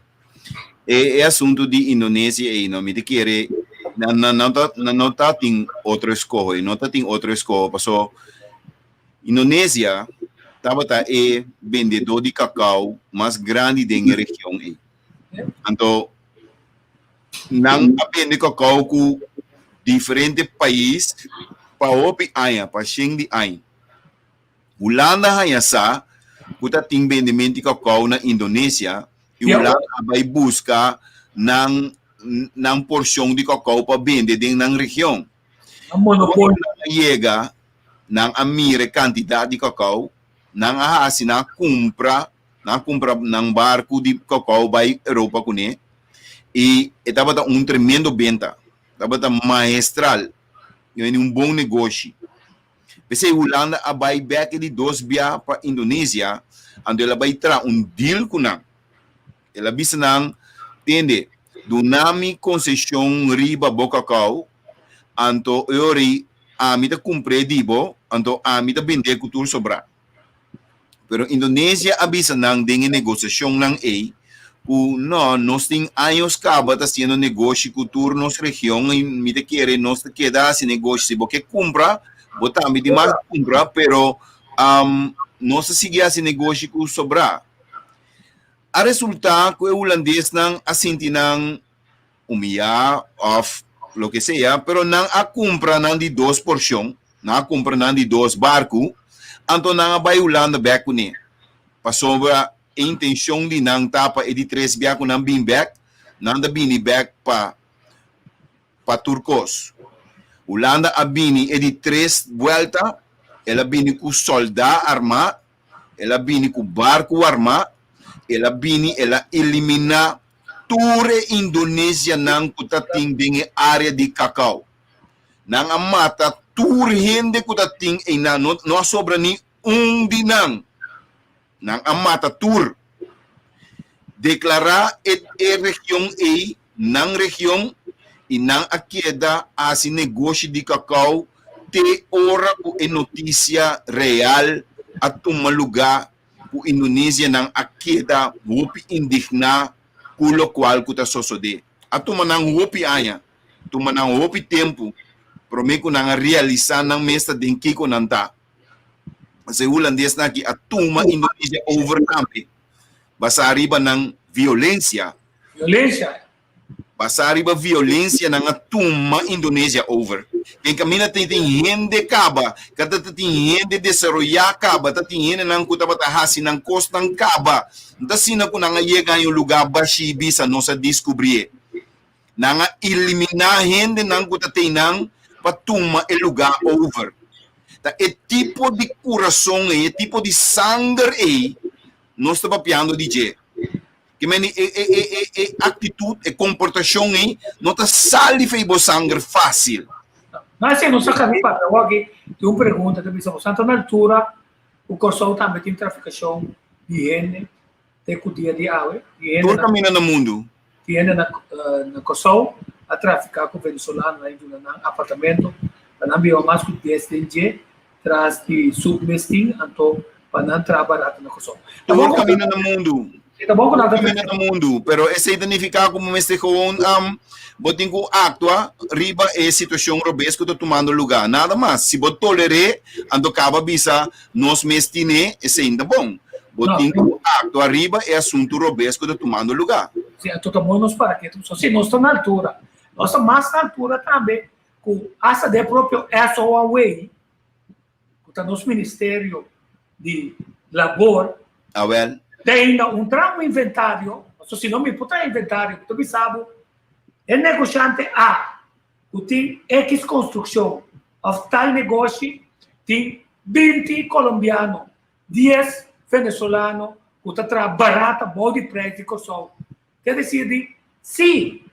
S3: É assunto de Indonésia e não me te querer, não tá tem outra escola, não tá tem outra escola, passou Indonésia estava vendedor de cacau mais grande da região aí. Então, não vende cacau com diferentes países para opi aia, para Xing de aia. Holanda hanya sa, kuta ting vendimento de cacau na Indonésia, e Holanda vai buscar ng porção de cacau para vender dentro da região. Quando chega ng amire quantidade de cacau, nang ahasi na compra ng barco de cacau by Europa kune e estava um tremendo venda. dapat maestral. Yun yung bom negócio. Kasi Holanda abay back de 2 bia para Indonesia, ando ela vai tra deal com nang. Ela bisa nang tende dunami concessão riba bocacau, anto yori amita cumpre dibo, anto amita vender cultura sobra. Pero Indonesia abisa nang dingi negociação nang nós tem anos caba tá sendo negócio cultura nossa região e mita querer nós queda se negócio se porque compra botar me de mais compra pero nós seguir esse negócio com sobra a resulta que o holandês não assinti não of lo que seja pero não a compra não de 2 porção não a compra não de 2 barco então não a vai Holanda back ne passou a intenção de não tapa e de 3 biaco não bin back não da bini back pa Turcos Holanda a bini e de 3 vuelta ela bini com soldado armado ela bini com barco armado ela bini ela elimina ture Indonesia nang kutating ding área de cacau nang amata ture hindi kutating e na no sobra ni dinang nang amata tur declarar região e nang região e nang aqueda assim negócio de cacau te ora o notícia real a tomar lugar o Indonésia nang aqueda wopi indigna kulo qual kuta sosode a tomar nang wopi anya tomar nang wopi tempo prometo nang realizar nang mesta denki ko nanta se holandês na que a turma Indonésia overcampe basta arriba ng violência basta arriba violência ng a turma Indonésia over quem camina tem gente caba kada tem gente desarrollar caba tem gente nang kutabata hasi ng costang caba dasina ko nang yega yung lugar bashi bisa nosa descobrir nang eliminar gente nang kutatay nang patuma e lugar over e tipo de coração e tipo de sangue nós estamos papiando DJ que meni atitude e comportação não está sali fei bo sangue fácil
S2: mas assim não sabe para alguém tem uma pergunta que bisa Santa na altura o corso também tem traficação de higiene tem o dia de água
S3: por caminho no mundo
S2: higiene na corso a traficar com venezuelano aí no apartamento para não vir mais com 10 DJ traz de submesting então para não trabalhar na coisa.
S3: Todo caminho no mundo.
S2: Tá bom
S3: todo caminho no mundo, pero esse identificar como este com botin com actua riba é situação robesco tô tomando lugar. Nada mais. Se bot tolerar, ando caba bisa nos mestine, esse ainda bom. Botin com actua riba é assunto robesco tô tomando lugar.
S2: Sim, tô tomando nos para que se nós estamos na altura. Nós estamos mais na altura também com essa de próprio SOA o nosso Ministério de Labor tem um inventário, se não me puta inventário, tu sabe, é negociante A, que tem X construção, of tal negócio, tem 20 colombianos, 10 venezuelanos, que está barata, bom de preço, quer dizer, se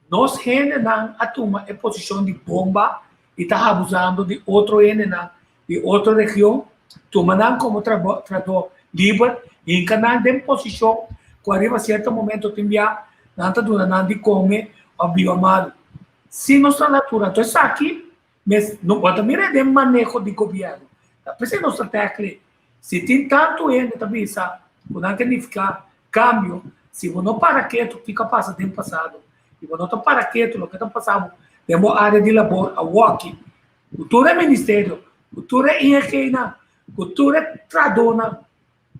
S2: nós não atuma em posição de bomba e está abusando de outro de outra região, tomanam como trabalhador livre, e em canal de posição, que arriba a certo momento tem não está dando de comer ou biomado. Se nossa natura, então isso aqui, mas não pode mirar de manejo de governo. Precisa nossa técnica, se tem tanto ainda também, sabe, não tem que ficar câmbio, se você não para quieto, fica passando tempo passado, se você não para quieto, o que está passando, tem uma área de labor, a walking, cultura é ministério, cultura inhakena, cultura tradona,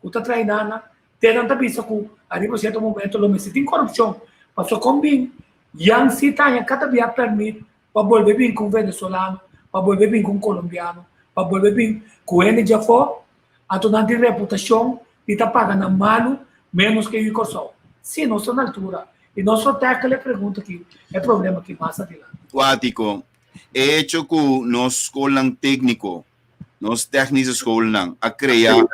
S2: cultura trainana, tem também isso que arriba a certo momento, lo mesmo tem corrupção, passou com bem, yang se tem cada dia permite para volver bem com venezuelano, para volver bem com colombiano, para volver bem com ele já for, então não tem reputação, e está pagando malo, menos que o Icosol. Sim, nós estamos na altura, e nosso técnico pergunta aqui, é problema que mais adiante.
S3: Guático. É hecho que nós escola técnico, nós técnicos escola a criar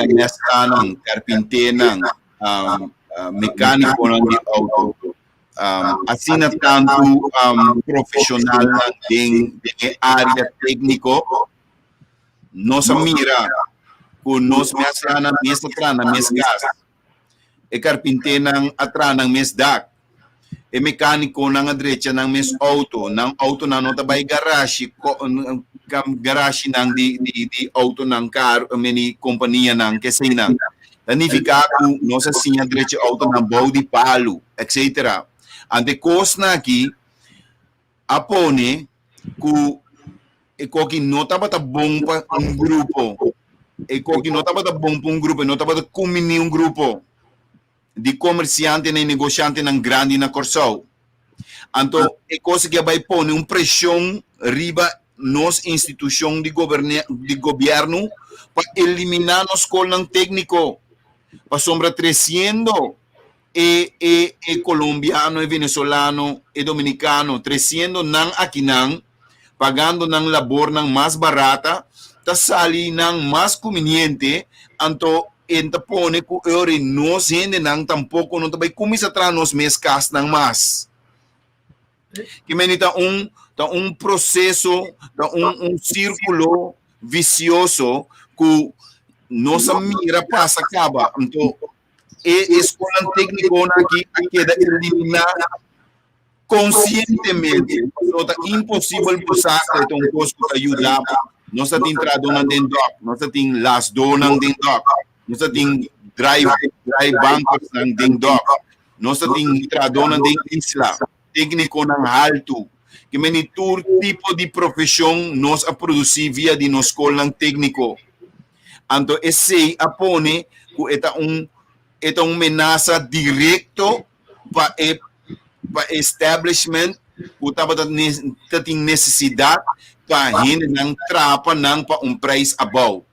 S3: nessa carpinteira, mecânico de auto, Assim tanto profissional em área técnico, nós mira com nós mesmo mesa trana mes gas, e carpinteiro atrás mes dak, e mecânico na direita ng mes auto na nota by garage garage ng di auto ng car mini companhia ng kesina. Significa que nós assim a direita auto ng body palo, etc. Ante cost na aqui apone que não estava bom para grupo, que não estava bom para grupo, não estava comunir grupo de comerciante nem negociante ng grande na Corsao. Então, coisa que vai pôr pressão riba nos instituições de governo para eliminar nos escola técnico, para sombra 300 colombiano, venezolano, dominicano, 300 nang akinang, pagando ng labor ng mas barata, tasali ng mas conveniente, anto entapone ko ori nos hindi nang tampoco no tabay kumisa tranos meskas ng mas. Kimenita proceso, círculo vicioso que nossa mira passa acaba. Então, escola técnico aqui queda eliminar conscientemente. Então, é impossível passar então coisa que ajudar. Nós temos tradona dentro, nós temos las donas dentro, nós temos drive bancos dentro, nós temos tradona dentro isla, técnico ng alto. Que menitur tipo de profissão nós a produzir via de nos escola técnico. Então, esse apone que é uma ameaça direta para establishment que tem necessidade para gente não trapa não para preço above.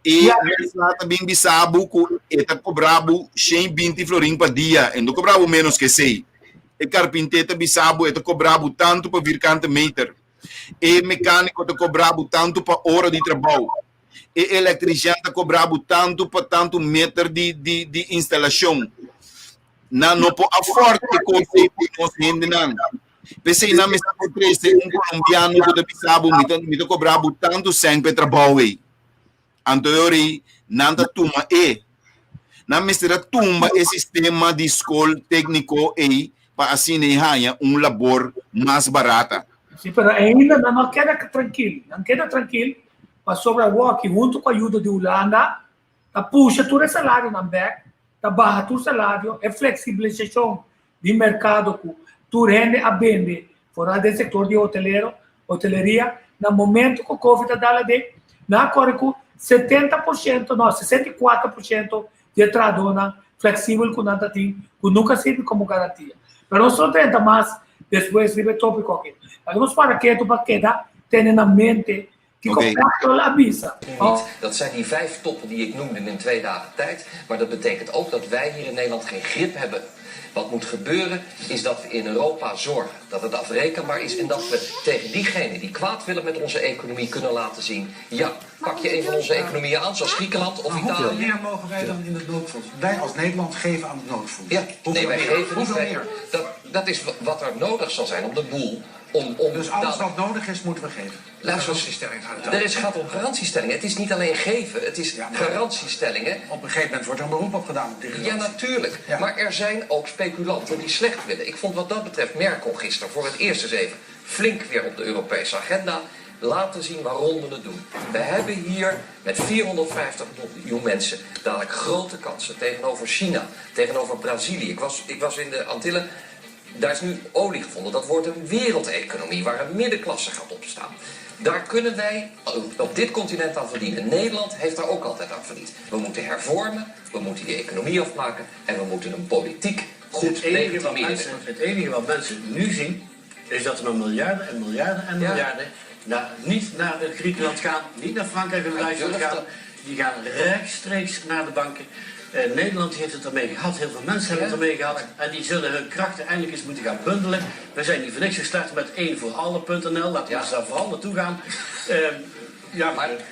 S3: E nós também bisabo que é cobrado 120 florim por dia, e não cobrado menos que 6. E carpinteiro bisabo é cobrado tanto para vircante meter. E mecânico é cobrado tanto para hora de trabalho. E eletricista é cobrado tanto para tanto meter de instalação. Não pode forte coisa que nós ainda não. Pensei na mesa por 13, colombiano que bisabo me cobrado tanto sempre trabalho. Anteriori, nada tuma na mesa tumba o sistema de escola técnico para assim ganhar labor mais barata.
S2: Sim, mas ainda não queda tranquilo, para sobrevoar que junto com a ajuda de Holanda, puxa todo o salário na back, barra todo o salário, é flexibilização de mercado que tu rende a vende fora do setor de hoteleria, no momento que o Covid dá na corre com 70%, não, 64% de tradona flexível que nada tem, que nunca serve como garantia. Mas nós só tentamos mais, depois de tópico aqui. Vamos para que tu queda tendo na mente que contrato la visa.
S9: Dat zijn die 5 toppen die ik noemde in 2 dagen tijd. Maar dat betekent ook dat wij hier in Nederland geen grip hebben. Wat moet gebeuren is dat we in Europa zorgen dat het afrekenbaar is en dat we tegen diegenen die kwaad willen met onze economie kunnen laten zien. Ja, pak je een van onze economieën aan, zoals Griekenland of Italië.
S10: Hoeveel meer mogen wij dan in het noodfonds? Wij als Nederland geven aan het noodfonds.
S9: Ja, nee, wij geven niet meer. Dat is wat er nodig zal zijn om de boel.
S10: Dus alles wat nodig is, moeten we geven. Garantiestelling gaat
S9: het gaat om garantiestellingen. Het is niet alleen geven, het is garantiestellingen.
S10: Op een gegeven moment wordt er een beroep op gedaan.
S9: Ja, natuurlijk. Ja. Maar er zijn ook speculanten die slecht willen. Ik vond wat dat betreft Merkel gisteren voor het eerst eens even flink weer op de Europese agenda laten zien waarom we het doen. We hebben hier met 450 miljoen mensen dadelijk grote kansen tegenover China, tegenover Brazilië. Ik was in de Antillen. Daar is nu olie gevonden. Dat wordt een wereldeconomie waar een middenklasse gaat opstaan. Daar kunnen wij op dit continent aan verdienen. Nederland heeft daar ook altijd aan verdiend. We moeten hervormen, we moeten die economie afmaken en we moeten een politiek goed legitimeren.
S11: Het enige wat mensen nu zien, is dat er nog miljarden en miljarden en miljarden niet naar Griekenland gaan, niet naar Frankrijk en Duitsland gaan. Die gaan rechtstreeks naar de banken. Nederland heeft het ermee gehad, heel veel mensen hebben het ermee gehad en die zullen hun krachten eindelijk eens moeten gaan bundelen. We zijn niet voor niks gestart met 1voorallen.nl, laten we eens daar vooral naartoe gaan.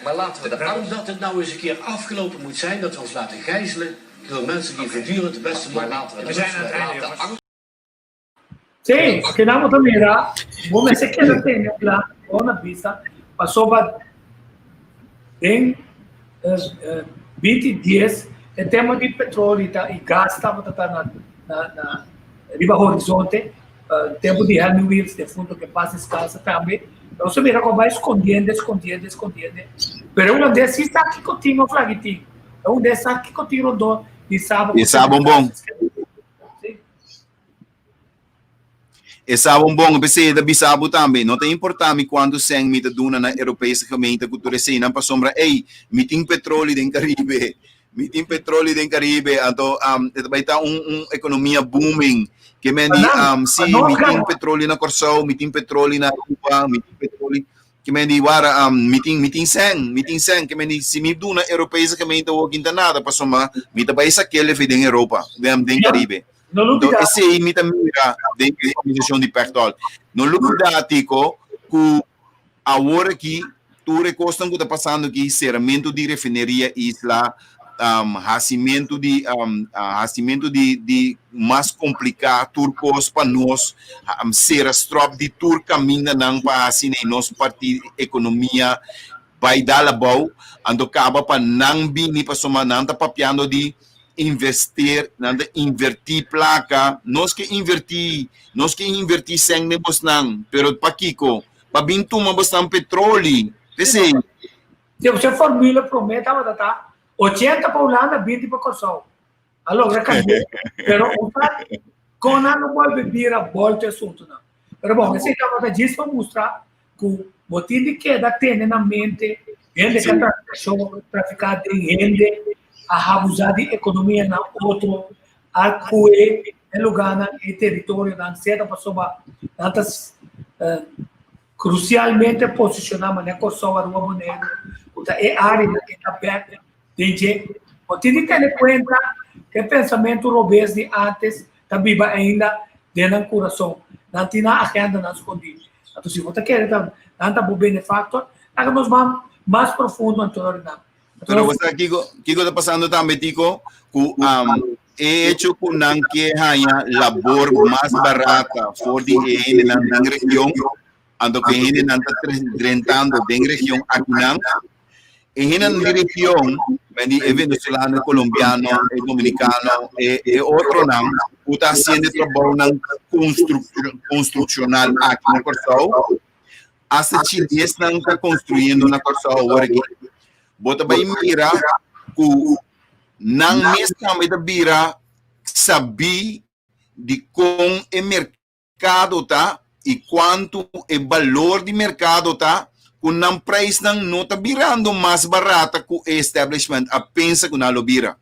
S9: Maar laten we
S11: waarom dat het nou eens een keer afgelopen moet zijn, dat we ons laten gijzelen door mensen die voortdurend de beste
S9: maar laten we
S11: zijn aan het einde.
S2: Sim, porque na outra mira, vamos ver que ela tem lá, na pista, passou em 20 dias, em tema de petróleo e gás, estava na riba horizonte, tempo de Helmut Wills, de fundo que passa escassa também. Então, você mira como vai escondendo. Pero um desses está aqui contigo, flaguitinho. Um desses está aqui contigo, e sabe.
S3: E sabe bom. E sabe bom, pensei da bisabo também. Não tem importância quando se mita duna na europeia que a cultura assim, não para sombra, meeting petróleo em Caribe. Meeting petróleo em Caribe, então vai estar economia booming. Que mendi meeting petróleo na Corsão, meeting petróleo na Cuba, meeting petróleo que mendi wara meeting sen que mendi se me duna europeia que mendi o quinta nada para somar, mita vai essa que ele fez em Europa, em Caribe. Então esse aí mita mira de organização de petróleo. No lugar tico que agora aqui tu recostam que está passando aqui serramento de refineria isla racimento de mais complicado turcos para nós ser a strop de tur caminha não para assim nós partir economia vai dar a boa ando acaba para não bini para somar não tá papiando de investir invertir placa nós que invertir sem nebos não pero para Kiko para bintu uma bastante petróleo desse
S2: se você formula promete tá 80 para Holanda, 20 para Corsão. Allora, cambiou. Pero, quando não pode beber a volta é assunto, não. Pero, bom, esse é disso para mostrar que o motivo de queda tem na mente, gente que está traficando gente, a abusar de economia na outro, a cuer em lugar, em território, na seda para somar, tantas crucialmente posicionar, mas na Corsão, a Rua Moneda, é área que está perto. Gente, você tem que ter em conta que o pensamento robês de antes está vivo ainda dentro do coração. Não tem na agenda, não escondido. Então, se você quer dar um benefactor, nós vamos mais profundo em toda a
S3: Pero você Kiko está passando também, Tico, que hecho que não que haya labor mais barata for de na região, ando que ele não está rentando na região aqui não. En una dirección, venezolano, colombiano, dominicano, otro nam, está haciendo trabajo construccional aquí en Corsao. Hasta Chile están construyendo una Corsao ahora aquí. Bota vai mira, que não mesmo da bira saber de como o mercado tá e quanto o valor de mercado tá. Kung ang price ng nota birando mas barata ku establishment a pensa kung nalo bira.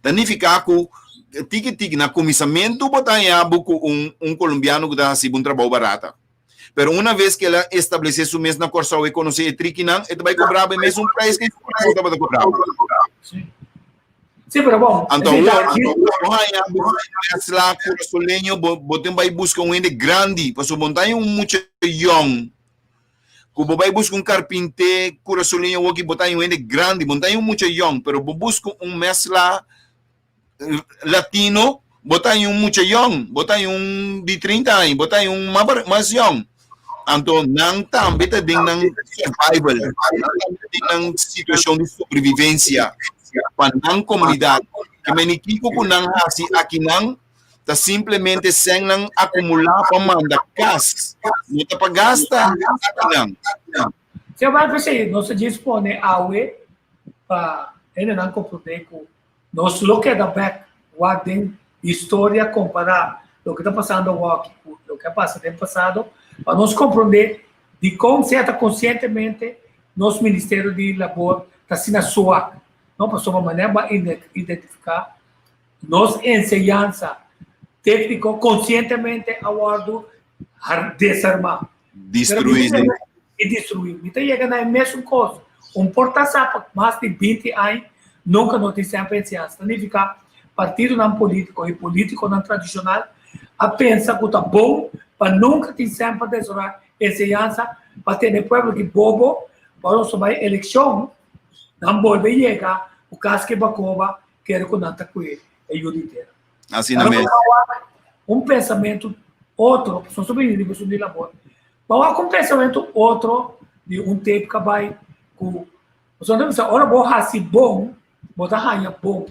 S3: Significa ku tiki-tiki na comissamento botanya buku colombiano que dá um trabalho barata. Pero uma vez que ela estabelecer su mês na Corsao e conhecer e triquinan, ele vai cobrar bem mesmo preço que ele vai cobrar.
S2: Sim, pero bom.
S3: Então, lá Corsolenho, botem vai buscar ende grande, para montar muito young. Kubo vai buscar carpinteiro, Corsolenho, aqui botar ende grande, montar muito young, pero busca mescla latino, botar muito young, botar de 30 anos, botar mais young. Então, não também tem survival, não tem situação de sobrevivência para a comunidade. Que menikiko ko nang hasi aqui não tá simplesmente sem não acumular para mandar gas, não tá para gastar aqui não.
S2: Você vai ver não se dispõe água para ele não compreender que nós look at the back, what tem história comparar o que está passando aqui, o que passa no passado, para nós compreender de como certa conscientemente nosso Ministério de Labor está sendo sua, não para sua maneira para identificar nossa ensinança técnica conscientemente aguardo desarmar,
S3: destruir
S2: e destruir. Então chega na mesma coisa, porta-sapato mais de 20 anos nunca não tem sempre ensinança. Significa partido não político e político não tradicional a pensa que está bom para nunca ter sempre desarmar ensinança para ter povo que bobo para nós vai eleição não volve chegar o caso que Bacoba quer que não está com ele a vida inteira.
S3: Assim não mesmo.
S2: Pensamento outro, são sobrinhos de labor. Mas acontece outro de tempo que vai com você não precisa ora vou assim bom, botar rainha bom.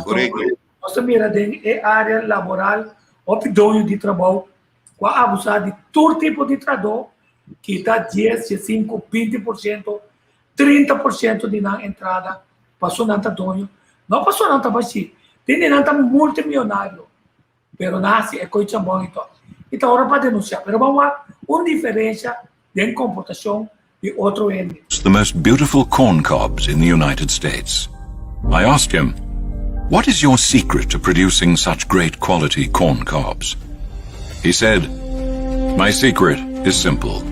S3: Correto.
S2: Você mira dentro área laboral, opção de trabalho, com a abusar de todo tipo de trabalho, que está 10, 15, 20%, 30% de na entrada, passou nanta donho, não passou nanta baixi, tem nanta multimilionário, pero nasce é coisa bom então ora para denunciar, pero vamos lá, uma diferença de comportação de outro ende.
S12: The most beautiful corn cobs in the United States. I asked him, "What is your secret to producing such great quality corn cobs?" He said, "My secret is simple.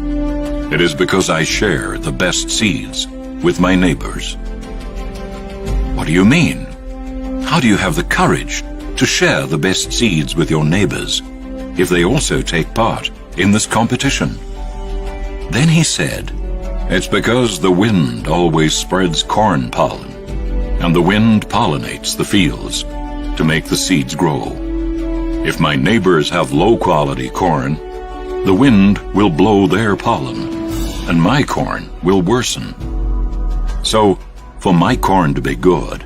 S12: It is because I share the best seeds with my neighbors." What do you mean? How do you have the courage to share the best seeds with your neighbors if they also take part in this competition? Then he said, "It's because the wind always spreads corn pollen, and the wind pollinates the fields to make the seeds grow. If my neighbors have low-quality corn, the wind will blow their pollen, and my corn will worsen. So, for my corn to be good,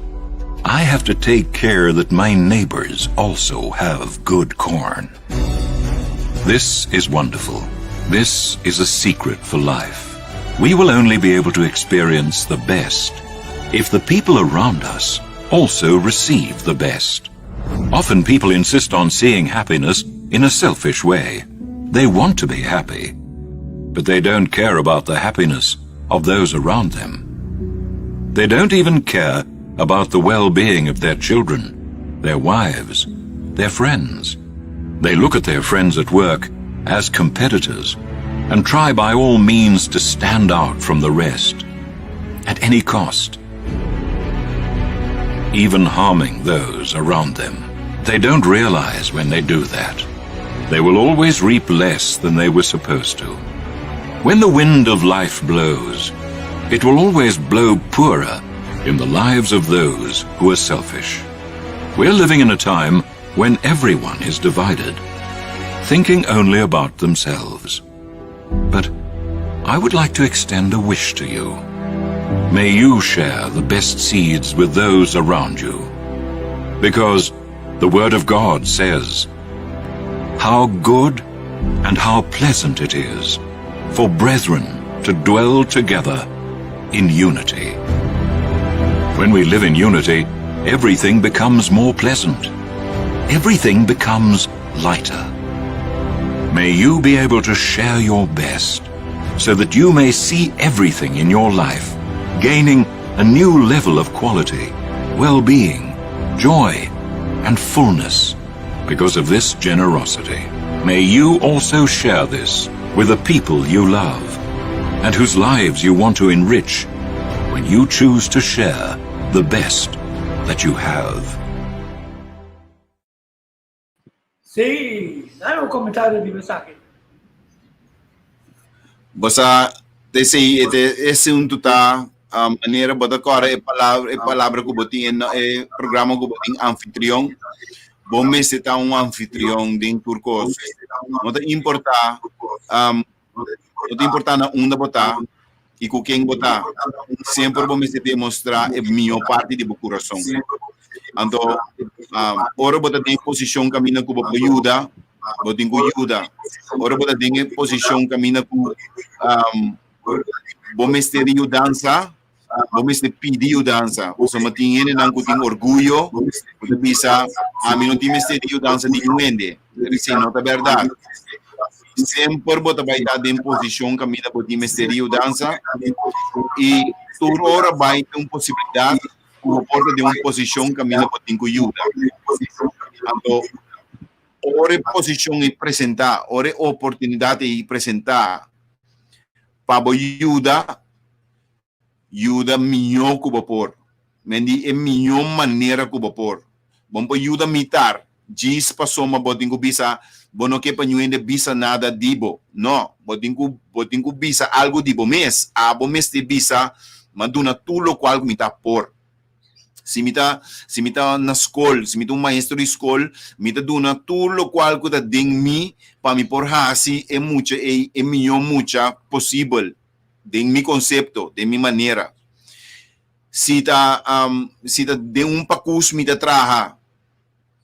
S12: I have to take care that my neighbors also have good corn." This is wonderful. This is a secret for life. We will only be able to experience the best if the people around us also receive the best. Often people insist on seeing happiness in a selfish way. They want to be happy, but they don't care about the happiness of those around them. They don't even care about the well-being of their children, their wives, their friends. They look at their friends at work as competitors and try by all means to stand out from the rest, at any cost, even harming those around them. They don't realize when they do that, they will always reap less than they were supposed to. When the wind of life blows, it will always blow poorer in the lives of those who are selfish. We're living in a time when everyone is divided, thinking only about themselves. But I would like to extend a wish to you. May you share the best seeds with those around you. Because the Word of God says, "How good and how pleasant it is for brethren to dwell together in unity." When we live in unity, everything becomes more pleasant. Everything becomes lighter. May you be able to share your best so that you may see everything in your life gaining a new level of quality, well-being, joy, and fullness because of this generosity. May you also share this with the people you love and whose lives you want to enrich when you choose to share the best that you have.
S2: Sim, dá um comentário de mensagem.
S3: Basta esse tá maneira bota agora é palavra que botin é programa que botin anfitrião. Bom mês está anfitrião de turcos. Não te importa na onda botar e com quem botar. Sempre bom mês demonstrar a minha parte de coração. Então, ora bota tem posição caminha com ajuda, botin com ajuda. Ora bota tem posição caminha com bom mês de dança. Vamos pedir dança. Você mantém não com orgulho, você bisa a mim não tem mistério dança de ninguém. Isso não é verdade. Sempre você vai estar em posição caminha por mistério dança e toda hora vai ter uma possibilidade por porta de uma posição caminha por ajuda. Então, hora posição e apresentar, hora oportunidade de apresentar para ajuda melhor que vapor. Mendi é melhor maneira que vapor. Vamos ajuda militar. Diz passou uma botinho bisa, bono que panhuende bisa nada dibo. Não, botinho bisa algo dibo mes. Abo mes de bisa, maduna tudo qual me tá por. Se me tá na escola, se me tá um maestro de escola, me tá dando tudo o qual que tá dentro de mim, para me por assim é melhor mucha possível, dentro mi conceito, de minha maneira. Se tá de um pacus me tá traha,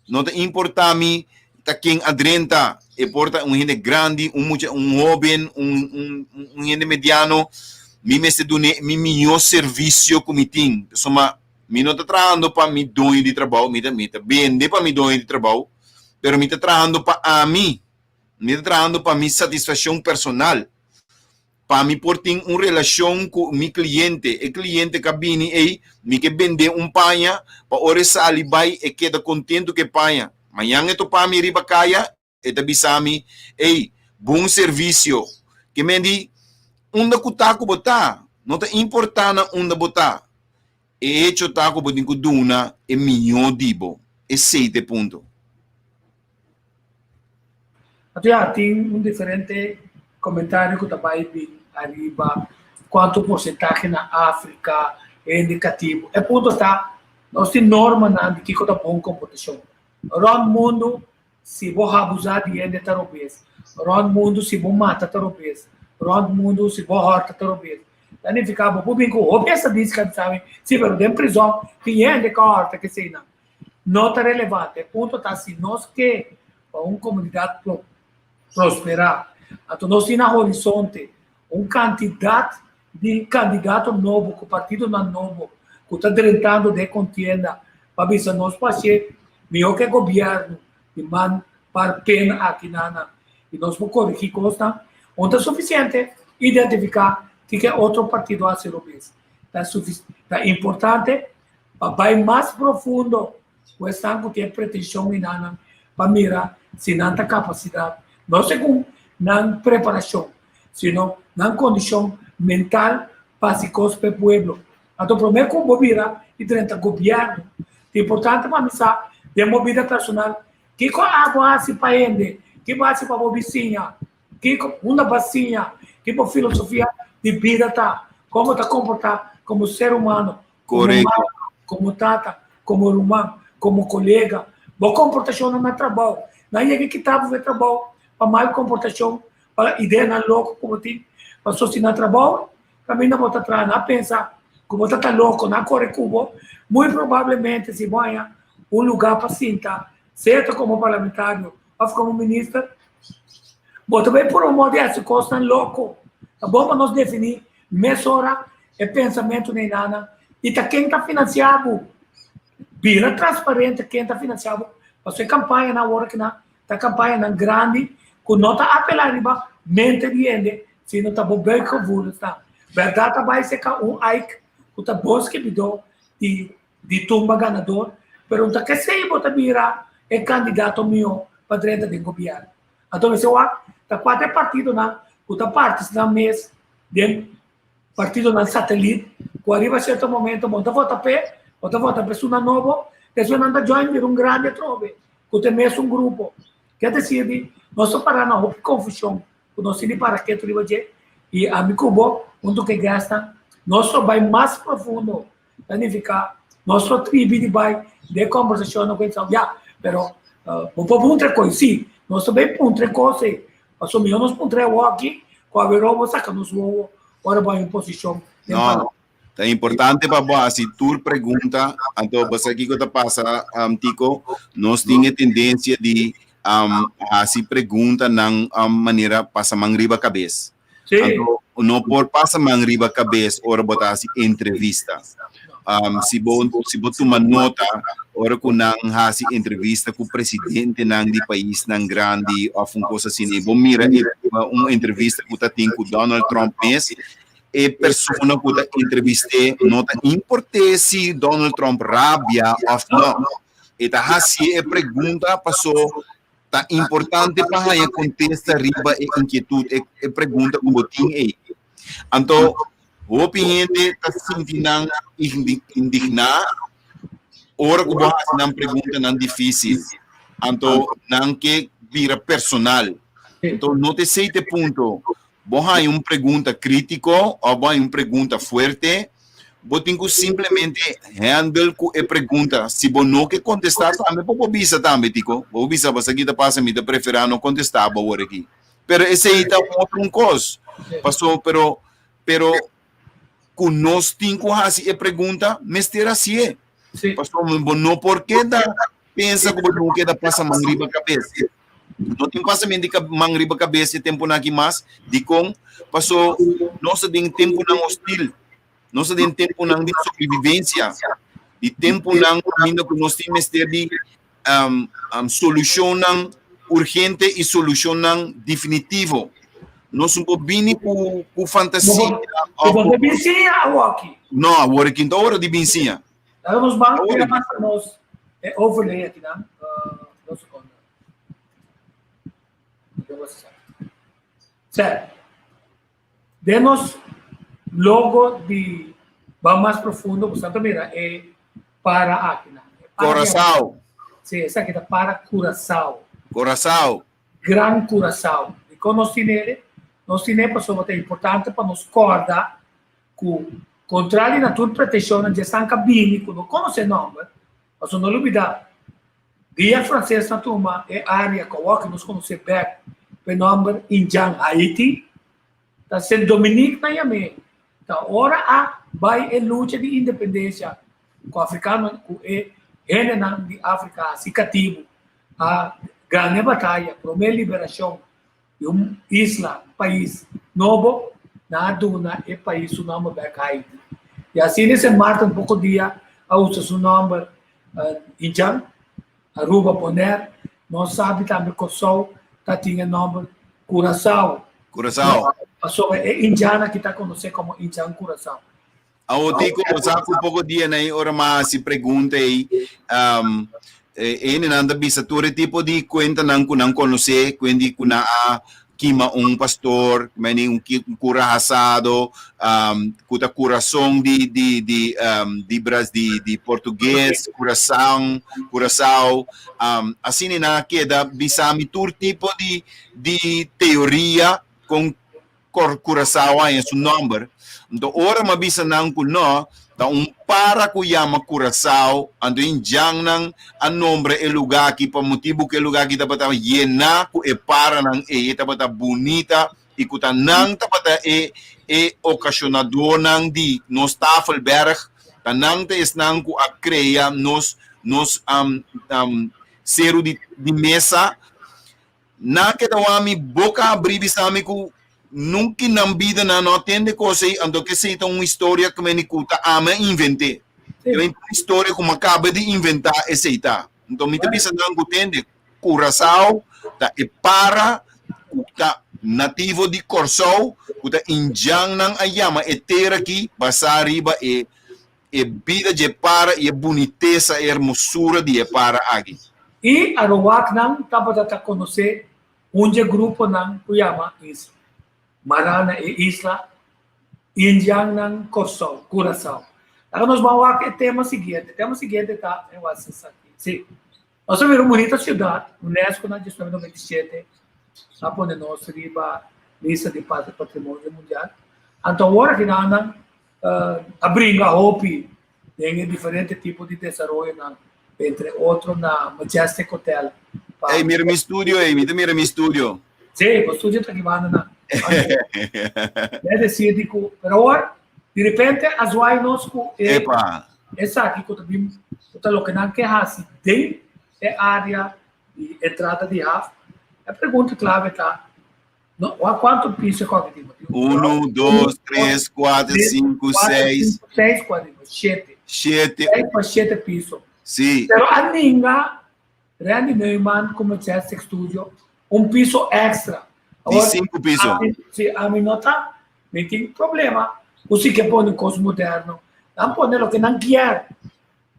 S3: não tá importa me tá quem adrenta, importa um gente grande, um jovem, um gente mediano, me mestre do mi melhor serviço que me tem. Soma me não está trabalhando para me dono de trabalho, me está vende para me dono de trabalho, pero me está trabalhando para mim, me está trabalhando para minha satisfação personal, para me por ter uma relação com meu cliente, o cliente que vem aí, me que vende panha, para hora sair vai e queda contento que panha. Amanhã eu para me riba caia, e bisa me, bom serviço, que me di, onde que botar, não está importando onde botar. E hecho taco botin ko duna e milhão dibo e 7 pontos.
S2: Já tem diferente comentário que também vi arriba quanto porcentagem na África é indicativo. E ponto está, nós temos norma de que está bom competição. No mundo, se vou abusar de gente tarobês. No mundo, se vou matar tarobês. No mundo, se vou horta tarobês. Daí ficava por bem com o essa disca, sabe? Se for dentro prisão, tem de corta que sei não está relevante. O ponto está assim, nós que uma comunidade prosperar, então nós temos na horizonte candidato novo, que o partido não novo, que está tentando de contienda, para ver se nós fazer melhor que o governo, e man para pena aqui na e nós vamos corrigir costa, onde é suficiente identificar que é outro partido a ser o mesmo. É importante para ir mais profundo, o Estado tem pretensão para mirar se não tem capacidade, não segundo na preparação, sino na condição mental básica para o povo. Então, primeiro, como virar e dentro do governo, é importante para missar de movida personal, que com água se paende, que vai se para a vizinha, que com uma bacinha, que com filosofia de vida tá, como tá comportar como ser humano, como mãe, como tata, como irmão, como colega, boa comportação no trabalho, não é que tá no trabalho, para mal comportação, para ideia na louco como tem, para sociedade trabalho, também não bota atrás, não pensa, como tá louco, na corre cubo, muito provavelmente se vai lugar para sentar, certo como parlamentário, ou como ministro, bota bem por modo essa coisa louco. Tá bom para nós definir mesura e pensamento nem nada. E tá quem está financiado, vira transparente quem está financiado. Você campanha na hora que tá campanha na grande, com nota apelar mente de se não tá bom bem que eu tá. Verdade vai ser Ike, que tá bom que bidou de tumba ganador, pergunta que se bota virar é candidato meu para dentro do governo. Então você tá 4 partidos outra parte da mesa do partido na satélite, que arriva a certo momento, monta vota per pessoa nova, pessoa não da join vir grande trove, que tem mesmo grupo. Quer dizer, nós estamos parando uma confusão, que nós temos para que tu e a mim cubo, onde que gasta, nós vai mais profundo, planificar, nós tribo de vai de conversação com eles, pero vou pôr outra coisa, sim, nós também pôr outra coisa. Passou nós pontremos aqui, com a verova, sacamos o ovo, agora vai em posição.
S3: Não, é importante para você, se tu pergunta, então você aqui que passa, Tico, nós temos tendência de se pergunta na maneira passa mangriba cabeça. Então, não por passa mangriba cabeça, ora botar assim entrevista. Se você uma nota, ora com hasi entrevista com o presidente do país nang grande ou uma coisa assim, bom mira uma entrevista que tem com Donald Trump mesmo, e pessoa que tá entrevistei nota importa se Donald Trump rabia ou não. E tá hasi e pergunta passou tá importante para a contesta riba e inquietude e pergunta como tem aí. Então o opinião está sentindo indignado, ora que você não pergunta não difícil, então não que vira personal. Então não te sei ponto, você uma pergunta crítica ou uma pergunta forte, botinho simplesmente handle com a pergunta. Se você não quer contestar, também pode bisa também, tico. Pode bisa, basta que passa me da preferir não contestar agora aqui. Pero esse aí tá outro coisa. Passou, pero com nós temos assim a pergunta, mas ter assim é. Passou, não porque da pensa que não quer passa mangriba cabeça. Não tem passamento de mangriba cabeça tempo na aqui mais, de com passou nós tem tempo na hostil. Nós temos tempo de sobrevivência, de tempo ainda que nós temos de solução urgente e solução definitivo. Nós não podemos com fantasia.
S2: Você binsinha, Walkie?
S3: Não, agora quinta hora de binsinha.
S2: Nos bancos, nós overlay aqui, não? Certo. Demos logo de va mais profundo, portanto, mira, é para aqui, né?
S3: Curaçao.
S2: Sim, essa aqui é para Curaçao.
S3: Curaçao.
S2: Gran Curaçao. E quando nós temos pessoas é importante para nos acordar que controle na tua proteção de São Cabini, que não conhece o nome, mas não olvidar. Dia francês na turma é área que nós conhecemos bem, o nome Injang, Haiti, da Saint Dominique na Yamé. Então, ora vai a luta de independência com o africano, com o de África, se cativo, a grande batalha para a liberação de uma isla, país novo, na duna e país o nome é Haiti. E assim, nesse marca um pouco dia, a usa o nome Injang, Aruba Bonaire, nós sabemos também que o sol tinha o nome Curaçao.
S3: Curaçao.
S2: A pessoa é indiana que está conhecida como Injang Curaçao.
S3: A Otico, sabe um pouco dia, né? Ora, mas se pergunta aí, nanda bisa todo tipo de conta não conhecer, quando kuna kima pastor, mani cura assado, kuta coração de português, Curaçao, assim na queda bisa mitur tipo de teoria com Curaçao aí é seu nome. Então, ora mabisa nang kuno, ta para ko yama Curaçao, ando injang nang ang nombre e lugar aqui para motivo que lugar aqui tapata yena ko e para nang tapata bonita e kuta nang tapata e ocasionador nang di nos Tafelberg, tanang te is nang ko akreya nos zero de mesa na ketawami boca abrir bisami ko nunca na vida não atende coisa aí, ando que seita uma história que me nicuta ama inventei. É uma história como acaba de inventar e seita. Então me pensa não entende Curaçao tá e para tá nativo de Curaçao, tá injang nang ayama e ter aqui passar riba e vida de para e boniteza e hermosura de para aqui.
S2: E a Ruak nang tapa tá conhecer grupo nang kuyama is Marana e Isla, Injang ng Curaçao. Agora nós vamos ao tema seguinte. O tema seguinte está em WhatsApp aqui. Sim. Nós somos uma bonita cidade, UNESCO na 1997, na onde nós riba lista de patrimônio mundial. Então, agora que nós abrindo a hope, tem diferentes tipos de desenvolvimento, entre outros na Majestic Hotel.
S3: Ei, mira meu estúdio, mira meu estúdio.
S2: Sim, o estúdio está aqui, na é decir, pero ahora, de repente, as vainos essa aqui que lo que não quer assim, tem área de entrada de RAF. A pergunta clave está, quanto piso é cognitivo?
S3: 1, 2, 3, 4, 5, 6.
S2: 6 quadrinhos, 7. 7 pisos.
S3: Sim.
S2: Pero a ninguém, Randy Neumann, como Majestic Studio, piso extra.
S3: De 5 pisos.
S2: A mim não tem problema. Você que põe um curso moderno, não põe o que não quer.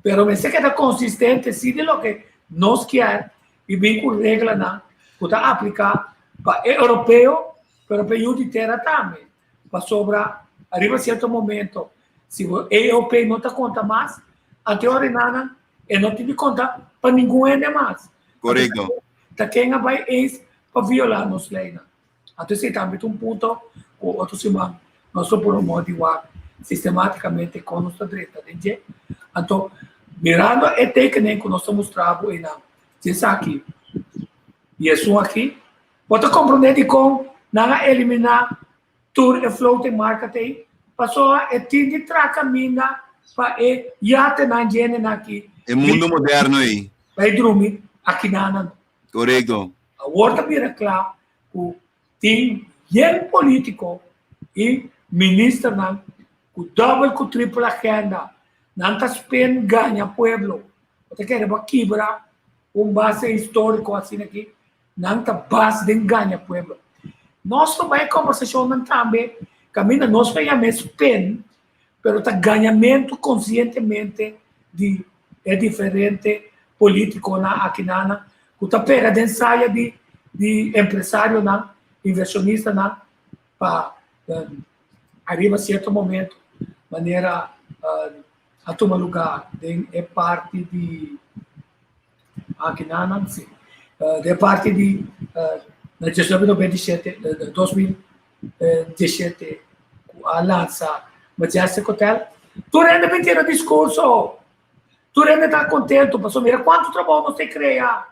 S2: Mas você que está consistente, se de lo que nós quer, e vem com regra, não, que está aplicar para o europeu, para o período inteiro também. Para sobrar, arriba certo momento, se o europeu não está conta mais, até hora nada, e não tem de conta para ninguém mais.
S3: Correto.
S2: Está quem vai para violar nos leis. Então, esse também é ponto, o outro semana, nós por um modo igual, sistematicamente com nossa direita. Então, mirando a técnica que nós estamos trabalhando, isso aqui, e isso aqui, pode compreender com não eliminar tour e float marketing, passou a ter caminho para já ter na gente aqui.
S3: É mundo moderno aí.
S2: Vai dormir aqui na.
S3: Correto.
S2: Agora também claro que tem político e ministro não, com double, com triple agenda, não está spend ganha pueblo. Você quer quebrar base histórico assim aqui, não está base de ganha pueblo. Nós também conversação não também, caminho nós ganhamos spend, pero tá ganhamento conscientemente é diferente político na aqui na, que tá pega de ensaio de empresário na, inversionista na, para arriba certo momento, maneira a tomar lugar, é parte de aqui na, sim, é parte de na gestão de 2017 a lança Majestic Hotel, tu ainda mentira discurso, tu ainda está contente, passou, mira quanto trabalho você cria,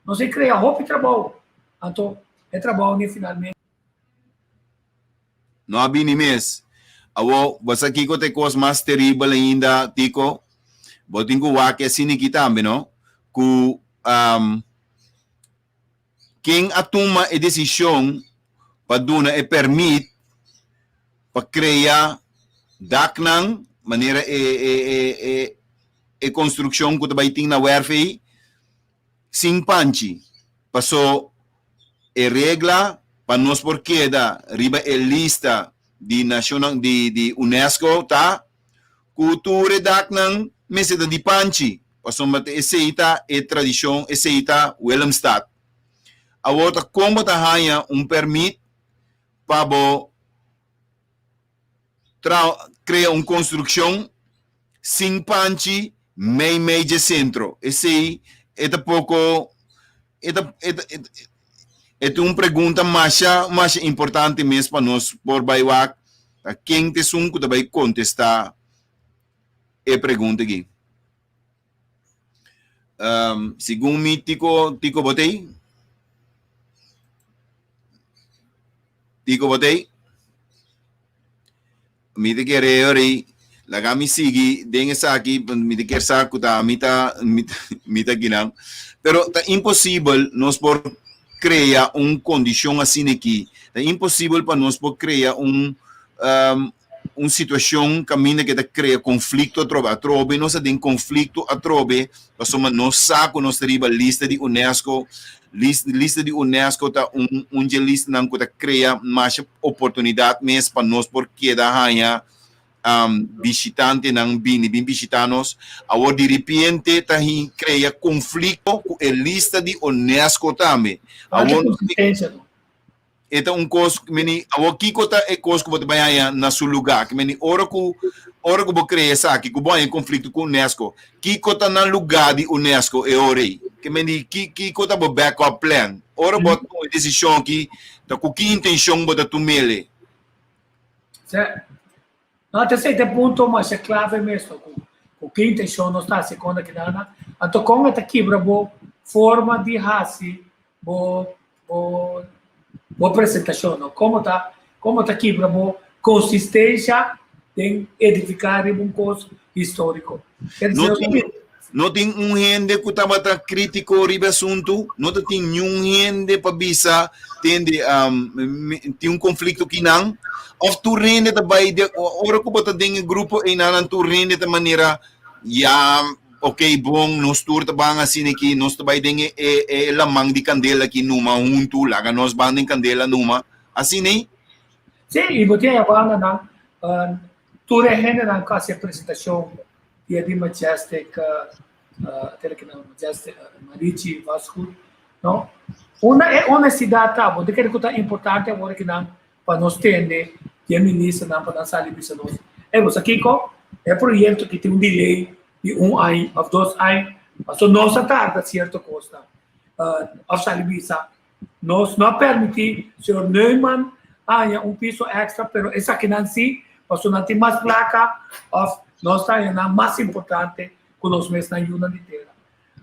S2: não se cria, roupa e trabalho, então é trabalho finalmente.
S3: Não há bem mês, você aqui que tem coisa mais terrível ainda, Tico, você tem que ver que assim aqui também, não? Que quem toma a decisão para dar e permite para criar daknang maneira e construção que também tem na UERF sem panchi passou a regra para nós porque da riba a lista de nacional de UNESCO tá cultura daknang meseda de panchi passou mate aceita e tradição aceita Willemstad a outra como tá ganha permit para criar uma construção sem panchi meio de centro. Esse é pouco é uma pergunta mais importante mesmo para nós por baiwak quem te sunco também contestar a pergunta aqui. Segundo me Tico botei me te querer ori la kami sigi den esa aqui me te quer saco tá mita ginang pero tá impossível nós por criar condição assim aqui tá impossível para nós por criar situação caminho que tá cria conflito a trobe nós tem conflito a trobe passamos nós saco nós riba lista de UNESCO lista de UNESCO tá lista não que cria mais oportunidade mesmo para nós porque da ganha visitante não bem visitanos agora de repente tá cria conflito com a lista de UNESCO também então coisa que meni agora kiko tá é coisa que você vai na seu lugar que meni hora que você cria essa aqui que vai em conflito com UNESCO kiko tá na lugar de UNESCO é hora que meni kiko tá bo backup plan ora bot uma decisão que tá com que intenção bota tu mele
S2: certo não até certo ponto mas é clave mesmo com que intenção não está segunda que dá então como é que brabo forma de raci boa apresentação não como tá aqui brabo consistência em edificar um curso histórico quer dizer
S3: não tem gente que estava crítico sobre o assunto, não tem nenhum gente para bisa tem conflito que não, ou tu rende também, ora que você tem grupo e não tu rende de maneira, ok, bom, nós tur tabang assim aqui, nós também tem lamang de candela aqui numa junto, laga nós bandem candela numa, assim nem?
S2: Sim, e você a banda não, tu rende não com essa apresentação de Majestic, Majestic, Marici, Vasco, não? Uma cidade tá, você quer que é importante agora que não para nós ter, que a ministra não para nós sair disso nós. Você aqui é projeto que tem delay de 1 ano, ou 2 anos, mas nós tarda certo custa. Of sair disso, nós não permitir, senhor Neumann, piso extra, pero essa aqui não se, passou não tem mais placa, nós está mais importante que os meses na Yuna de terra.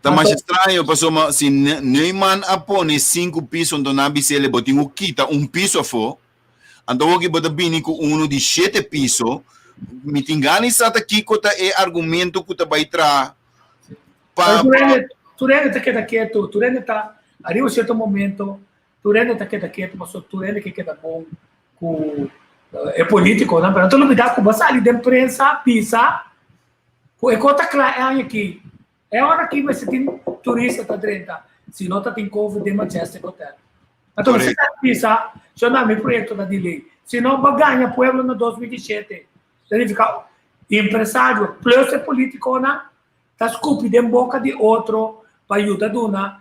S3: Tá mais estranho, pessoal, se Neumann apone 5 pisos, então na bicele botinho quita piso for, então o que bota bini com de 7 pisos, me tingani sa aqui kota argumento que vai tra
S2: Turene tá quieto, Turene tá arriba certo momento, Turene tá quieto, mas Turene que queda bom é político, não? Então não me dá com bastante de imprensa, pisa, é conta clara aqui. É hora que você tem turista tá dentro, se não tá tem Covid de Majestic Hotel. Então você tá pisa, já não é projeto da delay. Se não vai ganhar pueblo no 2017. Ele fica empresário plus é político, não? Tá escupindo em boca de outro para ajudar duna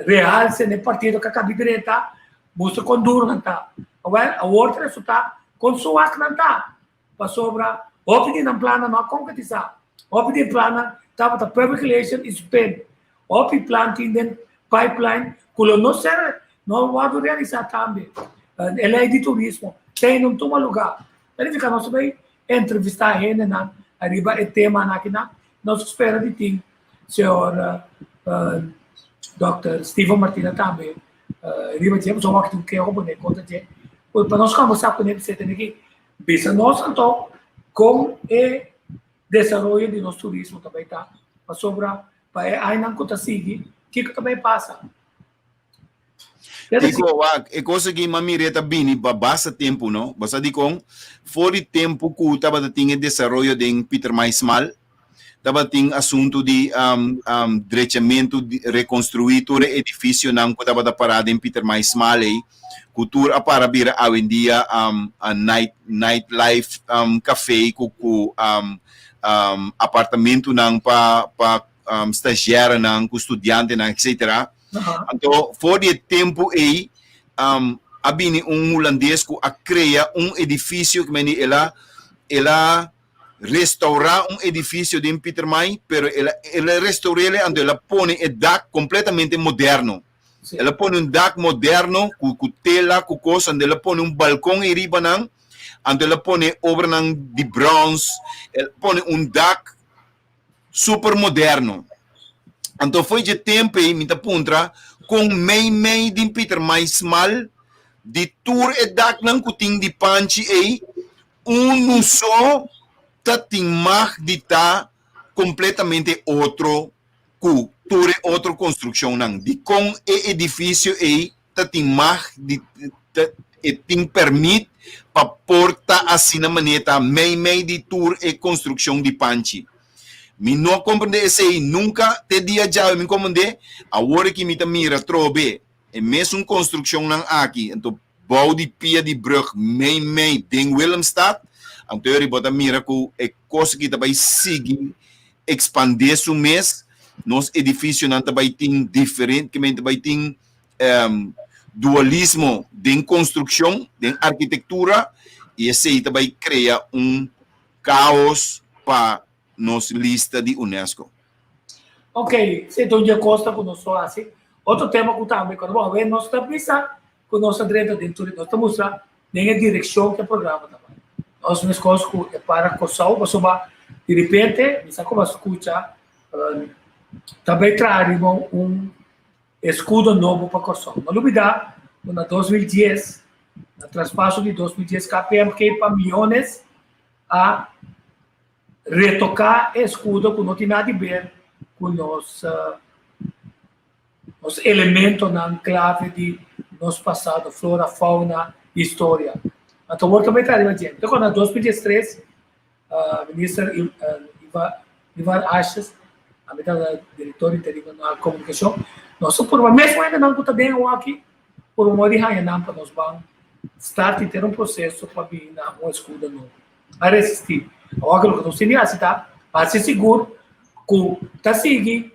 S2: real se no partido que acaba de direita busca com duro não tá. A outra está com sua que não tá. Para sobra, o pedir na plana não concretizar. O pedir plana estava da public relation is spent. O pedir planting den pipeline que não serve, não vai realizar também. Ela é de turismo, tem um toma lugar. Ele fica nosso bem entrevistar ele na arriba é tema na que nós espera de ti, senhor Dr. Steven Martina também. Arriba temos um aqui que é o boneco conta de para nós conversar com ele, você tem que ver nós então como é desenvolvimento de nosso turismo também tá, para sobra para aí não conta seguir que também passa.
S3: É coisa que mamireta bini basta tempo, não? Basta de com fora tempo que estava tinha desenvolvimento de Peter Maismal, estava tinha assunto de direitamento de reconstruir todo edifício não que estava parado em Peter Maismal aí, cultura para vir hoje em dia a nightlife café com apartamento não para estagiário não, com estudante não, etc. Então, fora de tempo aí, abini holandês que cria edifício que ela restaurar edifício de Peter May, pero ela restaura ele, então ela põe DAC completamente moderno. Sim. Ela põe DAC moderno com tela, com coisa, ela põe balcão e riba nang, então ela põe obra nang de bronze, ela põe DAC super moderno. Então foi de tempo aí, me puntra com meio de Peter mais mal de tour e dak nang kuting de panchi aí no só tatimar de tá completamente outro cu tour outra construção nang de com edifício aí tatimar de tem permite para porta assim na maneta meio de tour e construção de panchi. Me não compreende esse aí, nunca te dia já me compreende a hora que me mira trobe é mesmo construção não aqui então bouw die pia die brug meio ding Willemstad então eu bota mira com é coisa que também sigue expandir su mês nos edifícios não também tem diferente que também tem dualismo de construção de arquitetura e esse aí também cria caos para nos lista de UNESCO.
S2: Ok, se tu já gosta com nós assim, outro tema que também quando vamos ver nós estamos pensando com nossa direita dentro nós estamos mostrando nem a direção que o programa também. Nós nos coisas é para coçar, mas de repente, me saco mas escuta também traríamos escudo novo para coçar. Não duvida, na 2010, na traspasso de 2010 KPM que para milhões a retocar escudo que não tem nada a ver com os elementos na enclave de nosso passado, flora, fauna e história. Então, eu também trago a gente. Então, em 2013, o ministro Ivan Ashes, a diretor interino da comunicação, nós por mesmo ainda não está bem aqui, por uma de raia para nós vamos start ter processo para vir na escudo novo. A resistir. Agora, que nós temos para ser seguro que está seguindo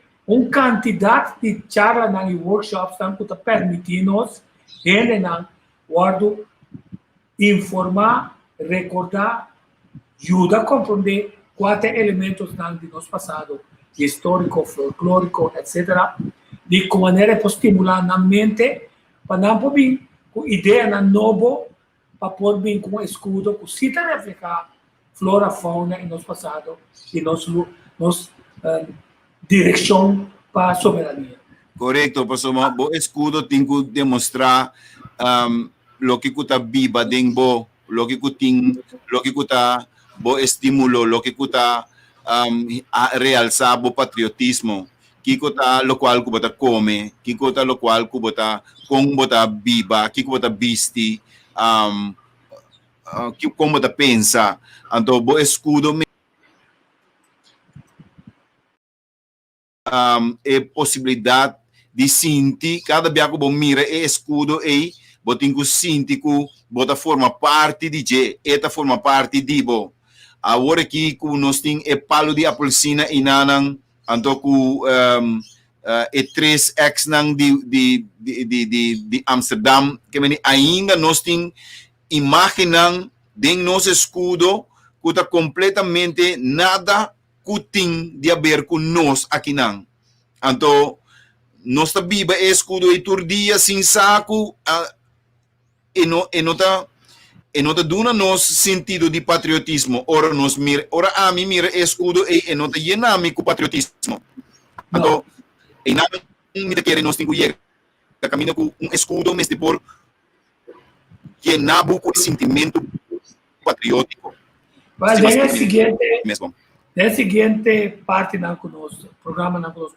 S2: quantidade de charlas e workshops que está permitindo nós, informar, recordar, ajudar a compreender 4 elementos de nosso passado, histórico, folclórico, etc. De que maneira para estimular na mente, para não vir com ideia nova, para pôr bem com um escudo que se refleja flora, fauna em nosso passado e nossa direção para a soberania.
S3: Correcto, pastor. Bo escudo tem que demonstrar lo que kuta biba ding bo, lo que kuta bo estimulo, lo que kuta realçar bo patriotismo, que kuta lo qual kubota come, que kuta lo qual kubota kung bota biba, que kubota bisti, que como bota pensa, então bo escudo é possibilidade de sentir cada vez que você mira e escudo e você tem que sentir que você forma parte de je, esta forma parte de bo. Agora que nós temos o palo de apelsina e nanang, então que 3X nang de Amsterdam, que ainda nós temos imagem de nosso escudo que está completamente nada que tem de a ver com nós aqui não. Então, nós viva escudo e turdia sem saco e não tá dando nos sentido de patriotismo. Ora nos mira, ora a mim mira escudo e não tá llename com patriotismo. Então, e nada me quer nós tem que chegar caminho com escudo mas por llenar com sentimento patriótico.
S2: Mas é a seguinte parte na conosco, programa na conosco,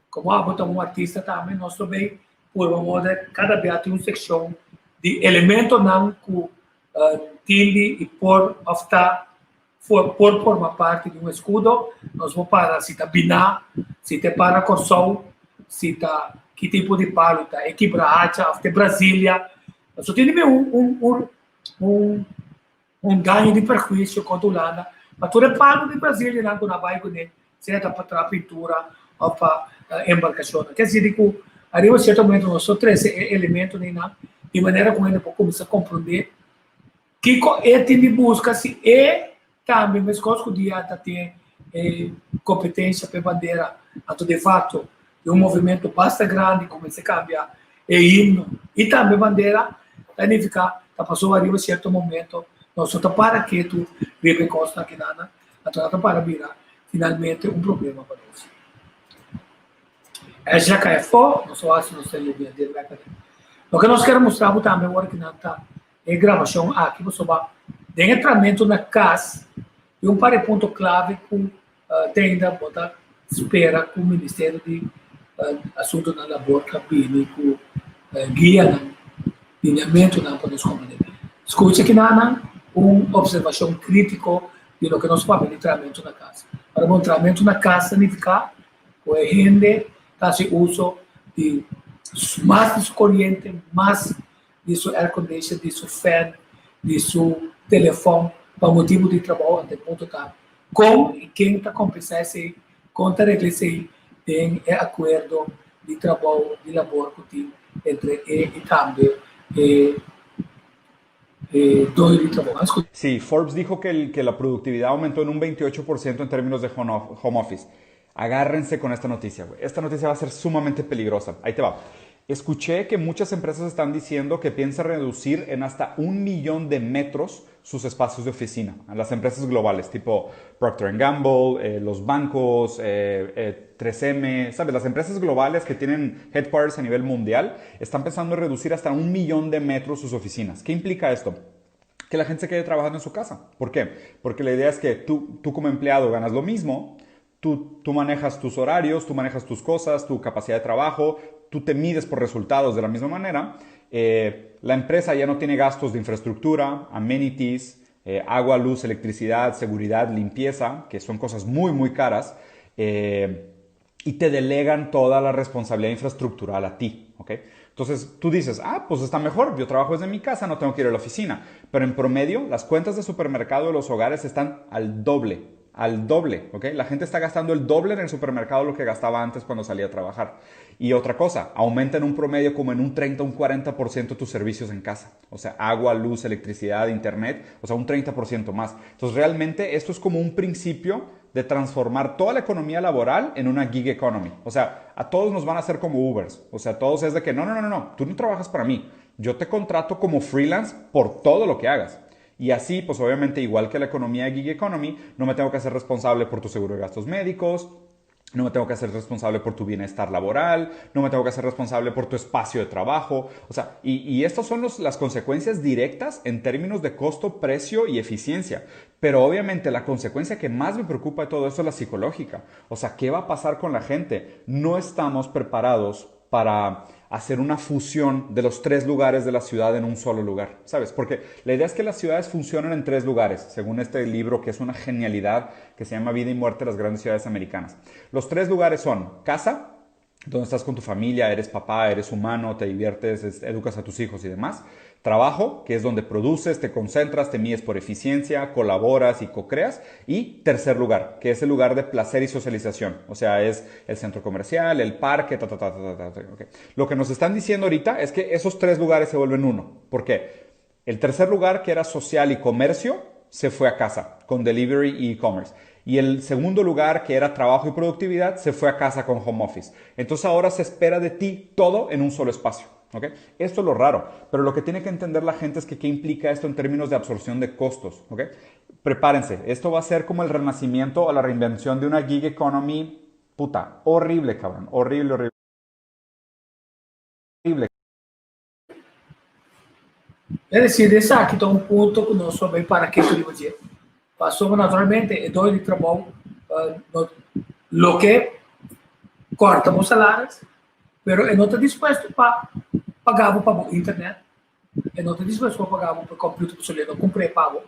S2: como a botar artista também, nós também, por uma moda, cada vez tem uma secção de elementos não que tende e por formar parte de um escudo, nós vamos para se está biná, se está para corção, se está que tipo de palo, está equibracha, de Brasília, nós só temos um ganho de perjuízo controlado. Mas tudo é pago de Brasília, não vai com ele, seja para a pintura ou para a embarcação. Quer dizer, que arriba certo momento nós só três elementos de maneira como ele pode começar a compreender que ele tem de busca se é também, mas coisas que o dia tem competência para bandeira, então de fato é um movimento bastante grande, como se cambia é himno e também bandeira, significa que passou arriba certo momento. Nós só para que tu vive costa aqui nada, a para virar finalmente um problema para nós. É já que é fora, nós só acho que nós temos bem dele. O que nós queremos mostrar também agora que não está em gravação aqui, você vai ter entramento na casa e um par de pontos clave que tem da botar espera com o Ministério de Assuntos na Labor, cabine, com guia, lineamento na para nós compreender. Escute aqui nada. Uma observação crítica de lo que nós fazemos treinamento na casa. Para um treinamento na casa significa que a gente faz uso de mais de sua corrente, mais de seu air conditioner, de seu fan, de seu telefone, para motivo de trabalho, até ponto tá. Com quem está compensando se conta reglese tem acordo de trabalho, de labor que tem entre e também
S13: Sí, Forbes dijo que la productividad aumentó en un 28% en términos de home office. Agárrense con esta noticia, güey. Esta noticia va a ser sumamente peligrosa. Ahí te va. Escuché que muchas empresas están diciendo que piensan reducir en hasta 1 millón de metros sus espacios de oficina. Las empresas globales, tipo Procter & Gamble, los bancos, 3M, ¿sabes? Las empresas globales que tienen headquarters a nivel mundial están pensando en reducir hasta 1 millón de metros sus oficinas. ¿Qué implica esto? Que la gente se quede trabajando en su casa. ¿Por qué? Porque la idea es que tú como empleado ganas lo mismo, tú manejas tus horarios, tú manejas tus cosas, tu capacidad de trabajo, tú te mides por resultados de la misma manera. La empresa ya no tiene gastos de infraestructura, amenities, agua, luz, electricidad, seguridad, limpieza, que son cosas muy, muy caras, y te delegan toda la responsabilidad infraestructural a ti, ¿ok? Entonces tú dices, pues está mejor, yo trabajo desde mi casa, no tengo que ir a la oficina. Pero en promedio, las cuentas de supermercado de los hogares están al doble, ¿ok? La gente está gastando el doble en el supermercado lo que gastaba antes cuando salía a trabajar. Y otra cosa, aumenta en un promedio como en un 30, un 40% tus servicios en casa. O sea, agua, luz, electricidad, internet, o sea, un 30% más. Entonces, realmente esto es como un principio de transformar toda la economía laboral en una gig economy. O sea, a todos nos van a hacer como Ubers. O sea, todos es de que no, tú no trabajas para mí. Yo te contrato como freelance por todo lo que hagas. Y así, pues obviamente, igual que la economía de gig economy, no me tengo que hacer responsable por tu seguro de gastos médicos, no me tengo que hacer responsable por tu bienestar laboral, no me tengo que hacer responsable por tu espacio de trabajo. O sea, y estas son las consecuencias directas en términos de costo, precio y eficiencia. Pero obviamente la consecuencia que más me preocupa de todo esto es la psicológica. O sea, ¿qué va a pasar con la gente? No estamos preparados para hacer una fusión de los 3 lugares de la ciudad en un solo lugar, ¿sabes? Porque la idea es que las ciudades funcionan en 3 lugares, según este libro que es una genialidad que se llama Vida y Muerte de las Grandes Ciudades Americanas. Los 3 lugares son casa, donde estás con tu familia, eres papá, eres humano, te diviertes, educas a tus hijos y demás. Trabajo, que es donde produces, te concentras, te mides por eficiencia, colaboras y co-creas. Y tercer lugar, que es el lugar de placer y socialización. O sea, es el centro comercial, el parque, okay. Lo que nos están diciendo ahorita es que esos 3 lugares se vuelven uno. ¿Por qué? El tercer lugar, que era social y comercio, se fue a casa con delivery y e-commerce. Y el segundo lugar, que era trabajo y productividad, se fue a casa con home office. Entonces ahora se espera de ti todo en un solo espacio. ¿Okay? Esto es lo raro, pero lo que tiene que entender la gente es que qué implica esto en términos de absorción de costos. ¿Okay? Prepárense, esto va a ser como el renacimiento o la reinvención de una gig economy, puta, horrible, cabrón, horrible.
S2: É decir, esse aqui está ponto que nós somos bem para que tudo dia. Passou naturalmente é dois de trabalho, lo que corta os salários, pero não está disposto para pagar para a internet, não está disposto para pagar para o computador para você não comprar pago.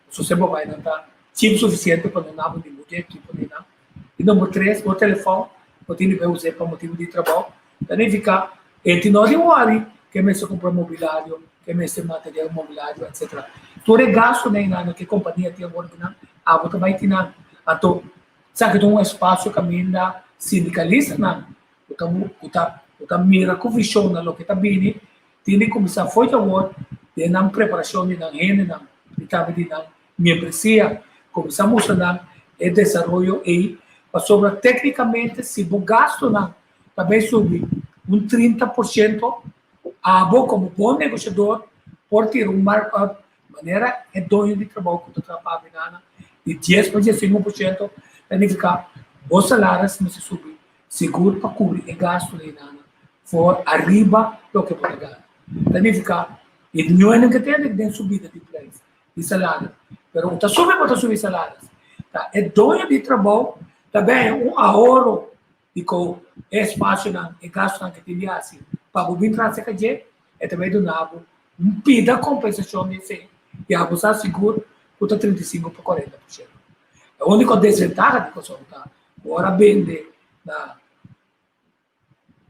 S2: Se você vai não está chip suficiente para não abrir muito equipo nem nada. E número 3, o telefone, o time vai usar para motivo de trabalho, para não ficar entre nós e o ali que me comprar mobiliário, que me material imobiliário, etc. Todo é gasto nem nada que a companhia tem agora que não, a outra vai ter nada. Então, sabe que tem um espaço que ainda sindicalista não, o mira com visão na lo que está vindo, tem que começar a fazer agora, de não preparação de não rende não, de não membresia, começar a mostrar o desenvolvimento e para sobre tecnicamente se o gasto não também subir 30%, a como bom negociador por ter markup, maneira é dono de trabalho que está trabalhando de 10% para 15%, planificar os salários não se subir, seguro para cobrir o gasto de nada, for arriba do que pode ganhar, planificar e não é que tem subida de preço de salário, mas está subindo para subir salários, tá? É dono de trabalho também ahorro de com espaço não, e gasto não que tem assim. Para o bem trazer é também do nabo pida compensação de ser e a bolsa seguro custa 35% para 40%. A única desvantagem de que tá agora vende na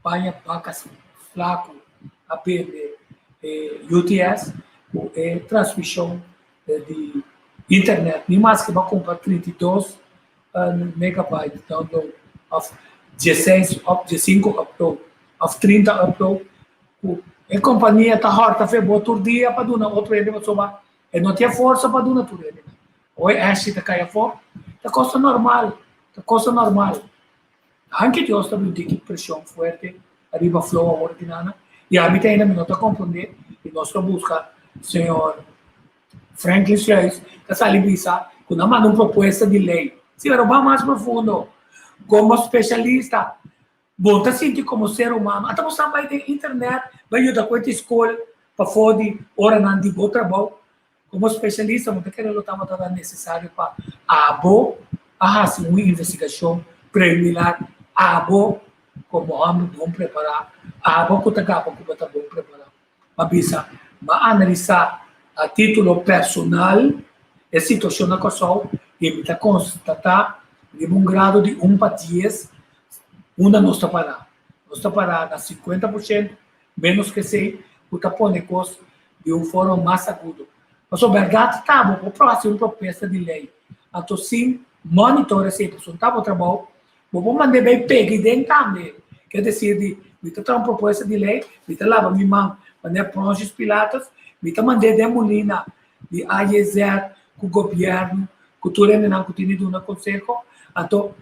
S2: panha vacas flaco a vende UTS com transmissão de internet nem mais que vai comprar 32 megabytes download of 16 upload of 30 upload, a companhia está horta, fez outro dia para dar outro dia para sobar, e não tinha força para dar outro dia. Ou é assim que cai fora, é coisa normal, Anche Deus está vendo que pressão forte, arriba flow a ordinana, e a mim ainda não está compreendendo, e nós estamos buscando, senhor Franklin Schleis, que está ali com uma proposta de lei, se vai mais profundo, como especialista, bom, tá sentir como ser humano. Até você vai ter internet, vai ajudar com a escola para fazer hora não de bom trabalho. Como especialista, você quer lutar para necessário para fazer uma investigação preliminar, como vamos bom preparar, que tá capa que tá bom preparar. Para analisar a título personal a situação na qual e para constatar de grado de 1 para 10. Uma não está parada. Não está parada a 50%, menos que 100%, está pondo coisa de forma mais aguda. Mas o verdade está bom, para fazer uma proposta de lei. Então, sim, monitore sempre, se está bom trabalho, vou mandar bem pegue dentro também. Quer dizer, me está uma proposta de lei, me está lá, me mandar Pontes Pilatos, me está mandando de Molina, de AEZ, com o governo, com tudo que tem ido no conselho. Então,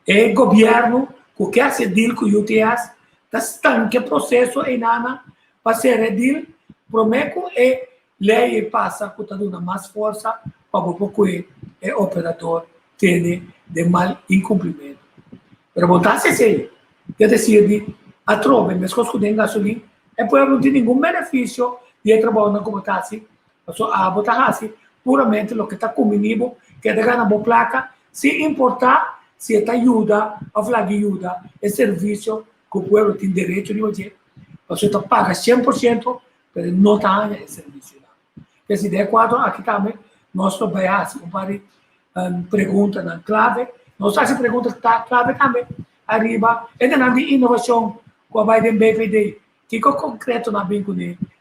S2: o governo, o que hace deal com o UTS, está estanque processo em nada para ser deal Prometo é lei passa com toda mais força para o é operador ter de mal incumprimento. Para botar se quer dizer, a trova, mesmo que tem gasolina, é por não ter nenhum benefício de trabalhar na comunidade. A botar assim, puramente o que está comigo, que é de ganhar boa placa, se importar, se está ajuda, a flag ajuda, é serviço que o povo tem direito de fazer. Você está paga 100%, mas não está esse serviço. Esse de quadro aqui também, nós trabalhamos, compare pergunta na clave, nós fazemos pergunta clave também, arriba, e não de inovação, com a Biden BPD, que é concreto na bem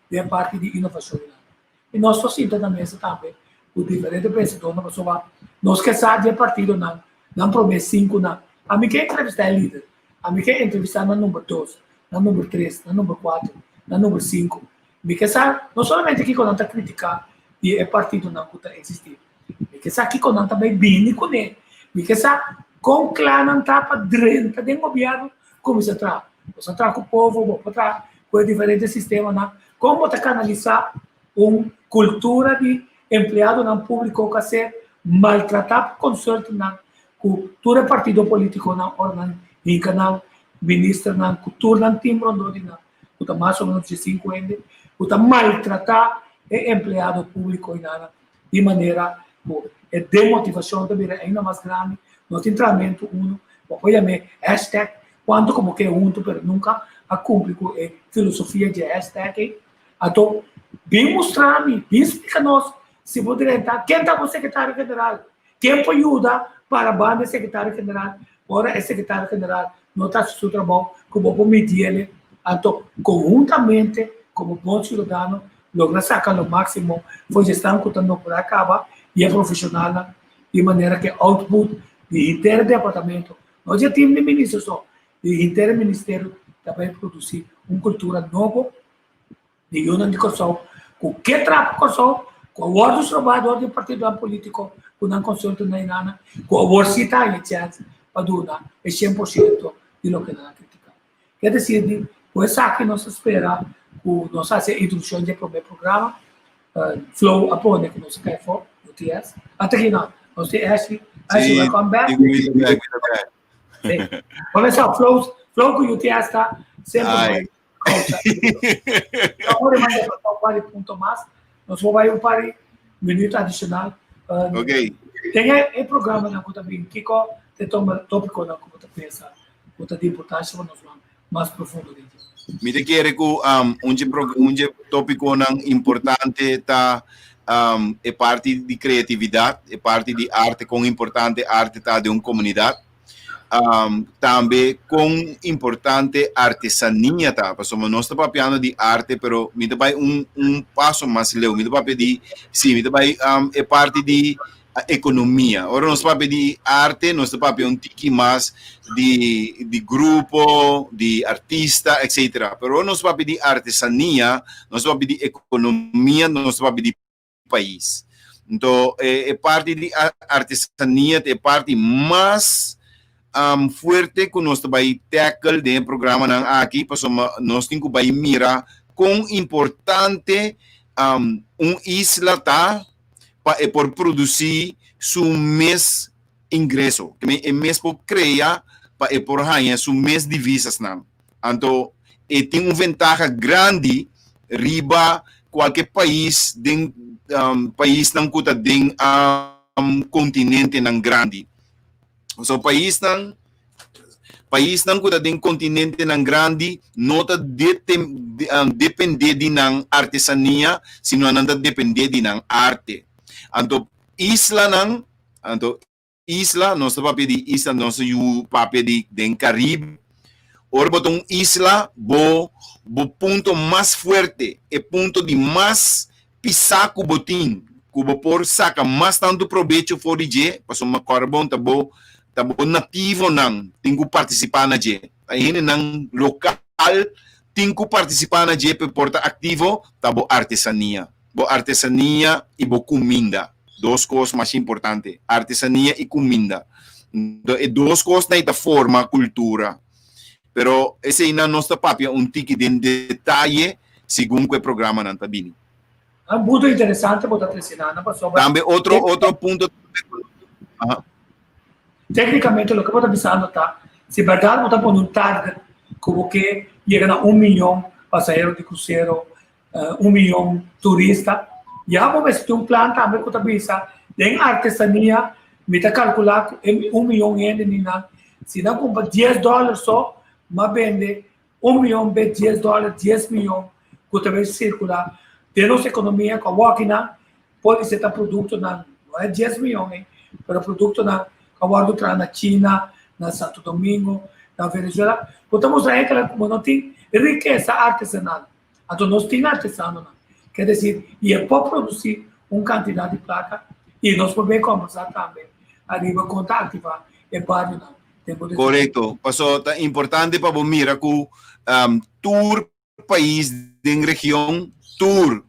S2: de parte de inovação. E nós sentamos na mesa também, com diferentes pensadores, nós que sabemos de partido, não promete 5, não. A mim que entrevistar é líder, a mim que entrevistar na número 2, na número 3, na número 4, na número 5. Me sabe, não somente aqui quando está criticar e é partido não que está existindo. Me sabe aqui quando também bem com ele. Me sabe com claro não está para dentro do governo como se trata. Você trata com o povo, você trata com diferentes sistemas, não? Como você canalizar uma cultura de empregado não público que ser maltratado por consorte não, cultura partido político não, em canal ministro não, cultura não timbre não, que mais ou menos de 5 anos. Está maltratar o empregado público e nada, de maneira que a demotivação também é ainda mais grande. No treinamento, obviamente, hashtag, quanto como que junto, mas nunca a cumprir com a filosofia de hashtag. Então, bem mostrar-me, bem explicar-nos, se poderia entrar, quem está com o secretário-geral, quem pode ajudar para a banda secretário-geral, ora é secretário-geral, não está seu trabalho, como comitir ele, então, conjuntamente, como bom cidadão, logra sacar o máximo, foi gestão que não por acaba e é profissional, de maneira que output de inteiro departamento, nós já temos ministro só, de inteiro ministério também produzir uma cultura nova, de união de corção, com que trabalho com o ordem dos trabalhadores do partido político, com a consulta na Inana, com a orçita e chance, para dar 100% de lo que não criticar. Quer dizer, pois aqui nós espera nós fazemos a introdução do primeiro programa, Flow apone que nós quer for, UTS. Até aqui não, nós temos Ashley, welcome back. Começar, Flow com o UTS está sempre agora mais para o ponto mais, nós vamos para um par de minutos adicional.
S3: Ok.
S2: Tem o programa na conta bem, que tem tópico na conta pensa, conta de importância, nós vamos mais profundo dentro.
S3: Me te quiere que tópico importante tá é parte de criatividade, é parte de arte com importante arte tá de uma comunidade, também com importante artesania tá, porque nós estamos falando de arte, pero me vai passo mais leu, me vai pedir, sim, me vai é parte de economia. Agora nós vamos pedir arte, nós vamos pedir tique mais de grupo, de artista, etc. Pero nós vamos pedir artesania, nós vamos pedir economia, nós vamos pedir país. Então, é parte de artesania, é parte mais forte que nós vamos tackle do programa aqui, porque nós temos que mirar com importante isla tá por produzir seu mês ingresso, que é mês por criar para por ganhar seu mês divisas não. Então, tem uma vantagem grande riba qualquer país país não custa den continente não grande. So país não custa den continente não grande, nota depender de não artesania, sino não depender de não arte. Então, isla, nós estamos pedir isla, nós estamos pedir den Caribe. Ora, botam isla, bo ponto mais forte, é ponto de mais pisaco botim, que por saca mais tanto proveito for de, para uma carbon tabo nativo não, tem que participar na je. Aí não local, tem que participar na je para porta ativo, tabo artesania. Bo artesania e bo comida, duas coisas mais importantes, artesania e comida. E duas coisas na forma cultura. Pero esse é na nossa papel tique de detalhe segundo o programa não está bem.
S2: É muito interessante botar ensinando para sobre.
S3: Também outro ponto.
S2: Tecnicamente, o que eu estou pensando tá, se verdade você põe um target como que chega a 1 milhão passageiros de cruzeiro, 1 milhão turistas, já vamos ter um plano também que eu estou pensando, em artesania, me está calculando 1 milhão de ienes, se não compra $10 só, mas vende 1 milhão, $10, 10 milhões, que também circula, de nossa economia, com a máquina, pode ser produto, não é 10 milhões, mas produto na Kawardo na China, na Santo Domingo, na Venezuela. Podemos mostrar que como não tem riqueza artesanal. Então, nós temos artesano. Quer dizer, e pode produzir uma quantidade de placa e nós podemos conversar também. Arriba, conta ativa, é vários.
S3: Correto. Passou, tá importante para você mirar que tour país de região, tour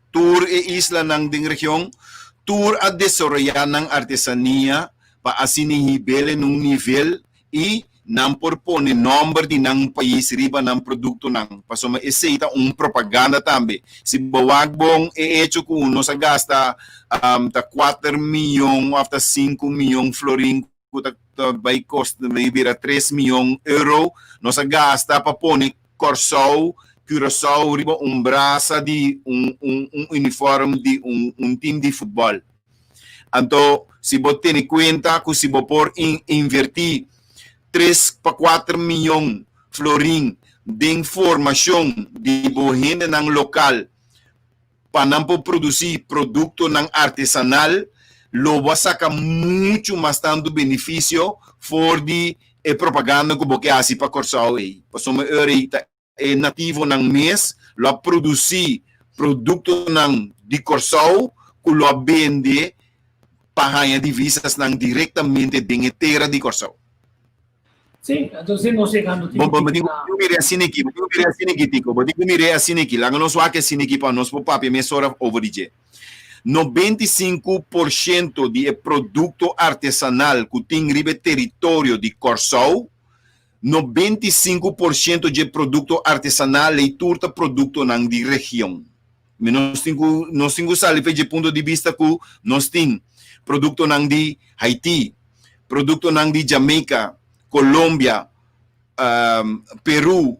S3: e isla ng região, tour a desarrollar ng artesania, para assim nível num nível e não propõe nome de nang país riba ng produto nang pasoma esse é propaganda também se bawag bong hecho ko no sa gasta ta 4 milhões after 5 milhões florin ko ta by cost maybe 3 milhões euro no sa gasta pa pone Corsao Curaçao riba braça de uniforme de time de futebol. Então, se você tem conta que se você invertir 3 para 4 milhões florin de informação de gente ng local para não produzir produto ng artesanal, lo vai sacar muito mais tanto benefício for de propaganda que você faz para Corsao. Passou é nativo ng mês, lo produzir produto ng de Corsao, que lo vende para divisas nang diretamente de terra de Corsao.
S2: Sim, então nós chegando.
S3: Bom, digo mire assim aqui, tico. Digo mire assim aqui, lá nós vai que assim aqui para nós papi mesora over de 95% de produto artesanal que tem ribe território de Corsao, 95% de produto artesanal e turta produto nang de região. Nós temos salife de ponto de vista que nós temos produto nang di Haiti, produto nang di Jamaica, Colômbia, Peru,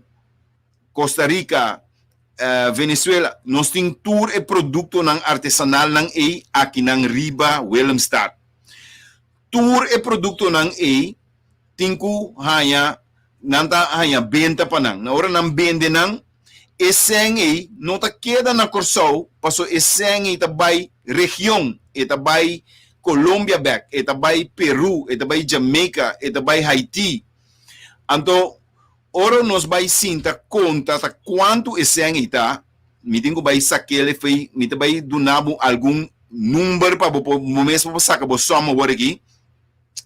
S3: Costa Rica, Venezuela. Nós temos tour e produto nang artesanal nang aqui nang riba Willemstad. Tour e produto nang tinku hanya nanta hanya benta pa nang. Na hora nang bende nang eseng não ta queda na Corsao, passo eseng tabay região, tabay Colômbia back, tabay Peru, tabay Jamaica, tabay Haiti. Então, ora nós vai sinta conta ta quanto eseng ita, me tenho vai saquele foi, me vai donabo algum número para o mês para sacar bo soma agora aqui.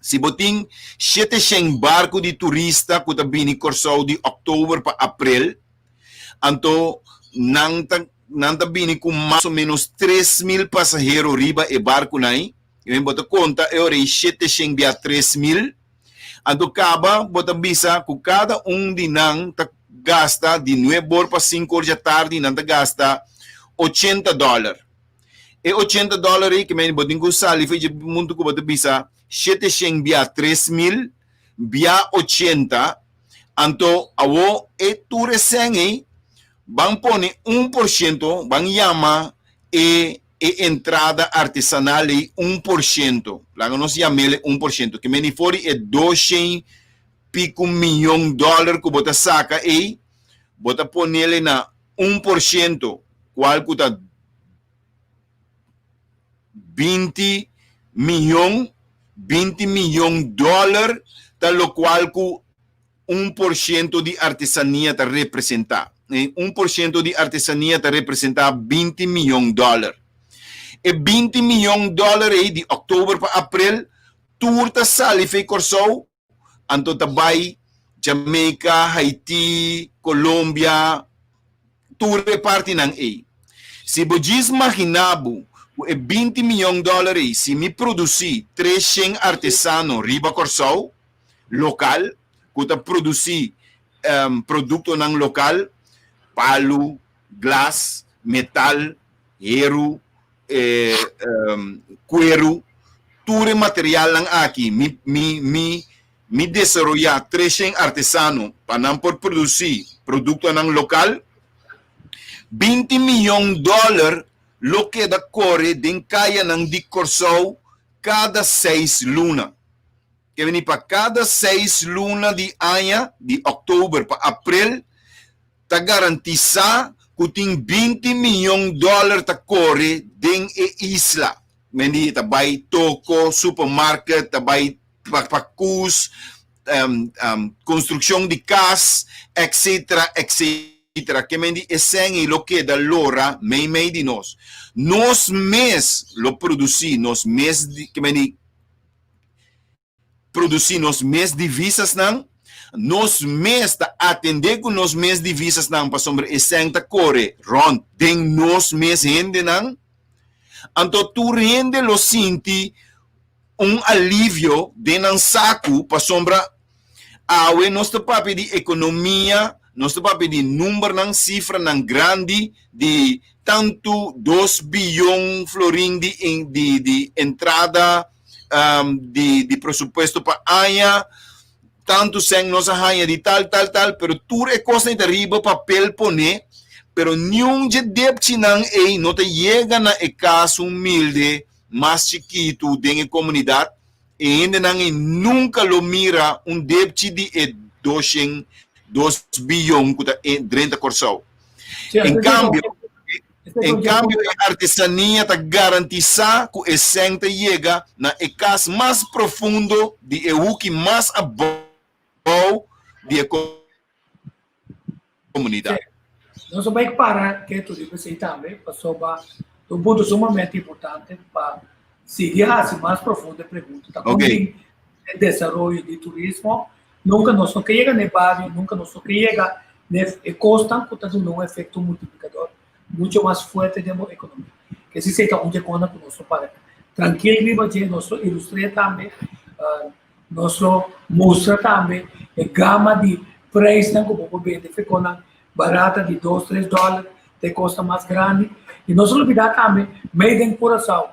S3: Se botin 700 barco de turista que tá vindo Corsao de outubro para abril, então nanta bini com mais ou menos 3.000 passageiros riba e barco nai. Eu bota conta eu rei 700 3.000. Então acaba bota bisa com cada de nang gasta de 9 para 5 horas da tarde nanta gasta $80. E $80 que me botin com sali foi de mundo que bota bisa 700 3.000 via 80. Então awo e tu recém van pone 1%, van llama entrada artesanal e 1%. Lá nós chamamos 1%, que me fori é 200 pico milhões $, que bota saca e bota ponele na 1%, qual custa 20 milhões $, tal qual que 1% de artesania te representa. 1% de artesania te representa 20 milhões $. E 20 milhões $, de outubro para abril, turta sali fei Corsao, anto tabay, Jamaica, Haiti, Colômbia, turta parte ng Se budis imaginabo, e 20 milhões $, se me produzir 300 artesano riba Corsao, local, que produzir produto ng local, palo, glass, metal, hierro, cuero, todo material lang aqui. Me desarrollar 300 artesano para por produzir produto ng local. $20 milhões lo que da corre den kaya ng di Corsao cada 6 luna. Que vem para cada 6 luna de anha, de outubro para abril, ta garantiza que tem $20 milhões ta corre den isla. Mendi ta bay toko, supermarket, ta bay pacus, construção de casa, etc, etc. Que mendi eseng lo que da lora, mei de nós. Nós mes lo produzir, nós mes que mendi produzir nos mês de visas não, nos mês da atender com nos mês de visas não para sombra esenta corre rond den nos mês rende não, então tu rende lo sinti alívio de nan saco para sombra awe nosso papi de economia, nosso papi de número nan cifra nan grande de tanto 2 bilhões florim de entrada de presupuesto para año, tanto sem nossa rainha de tal, pero tudo é coisa de arriba, papel poner, pero nenhum de débito não te chega na casa humilde, mais chiquito, dentro da comunidade, e ainda nunca lo mira débito de 2 bilhões que 30 Corsao. Em cambio, a artesania está garantizada que o essência chega na casa mais profundo de que mais abaixo da comunidade.
S2: Nós vamos parar que tu disse também, sobre um ponto sumamente importante para seguir assim mais profundo a pergunta.
S3: Ok.
S2: O desenvolvimento de turismo nunca nós não chega no barrio, nunca nós não chega na costa, que está dando um efeito multiplicador muito mais forte da economia. Que se seja onde conta com nosso para tranquilo viva de nosso ilustrar também, nosso mostra também a gama de preços que o povo vende, fica barata de $2, $3, de custa mais grande. E não se olvidar também, meio em Coração,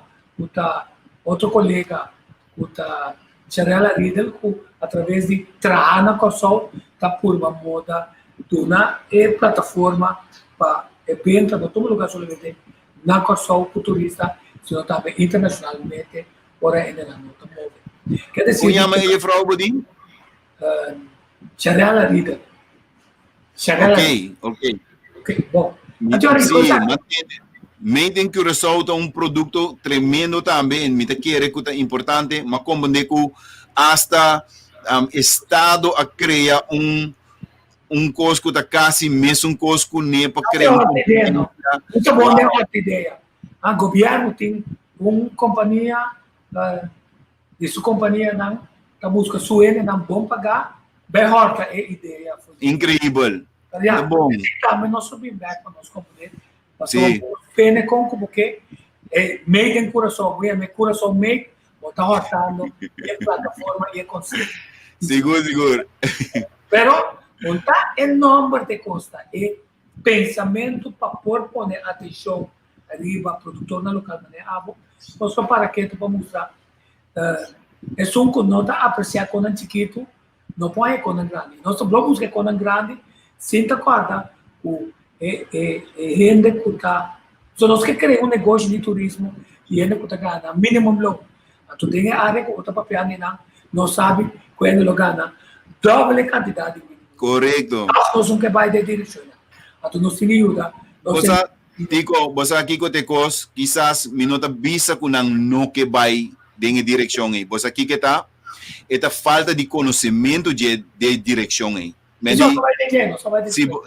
S2: outro colega, o Charela Riedel, através de Trahana Coração, está por uma moda de uma plataforma para evento em todo lugar solamente na Corsol futurista, sino também internacionalmente, ora ainda não está movendo. Quer dizer,
S3: como chama ele, Frau Bodin?
S2: Charela Riedel.
S3: Ok.
S2: Bom.
S3: Mentem que o resulta produto tremendo também, me quer que é importante, mas como que hasta Estado a criar cosco da quase mesmo cosco nem para criar
S2: muito bom, é outra ideia. O governo tem uma companhia, de sua companhia não, está buscando suene não bom pagar, melhor que a ideia.
S3: Incrível. É bom.
S2: Também nós subimos para nós companhia, passamos pena com porque meio em Coração, Coração meio, está rotando a plataforma e a consciência.
S3: Seguro.
S2: Pero não está em nome de costa, é pensamento para pôr atenção arriba, produtor na local, só para que para mostrar. É só que não está apreciar com um chiquito, não põe com um grande. Nós blogos que com um grande, sinta corda, rende que está. Só nós que criamos negócio de turismo, e rende que está ganhando, mínimo blog. Tu tem a área que está papiando, não sabe quando ele ganha, doble quantidade.
S3: Correcto.
S2: Nós que vai de direção. A tu nos ajuda.
S3: Você aqui com tecos, quizás minuta bisa com não que vai em direção aí. Você aqui que está, falta de conhecimento de direção aí.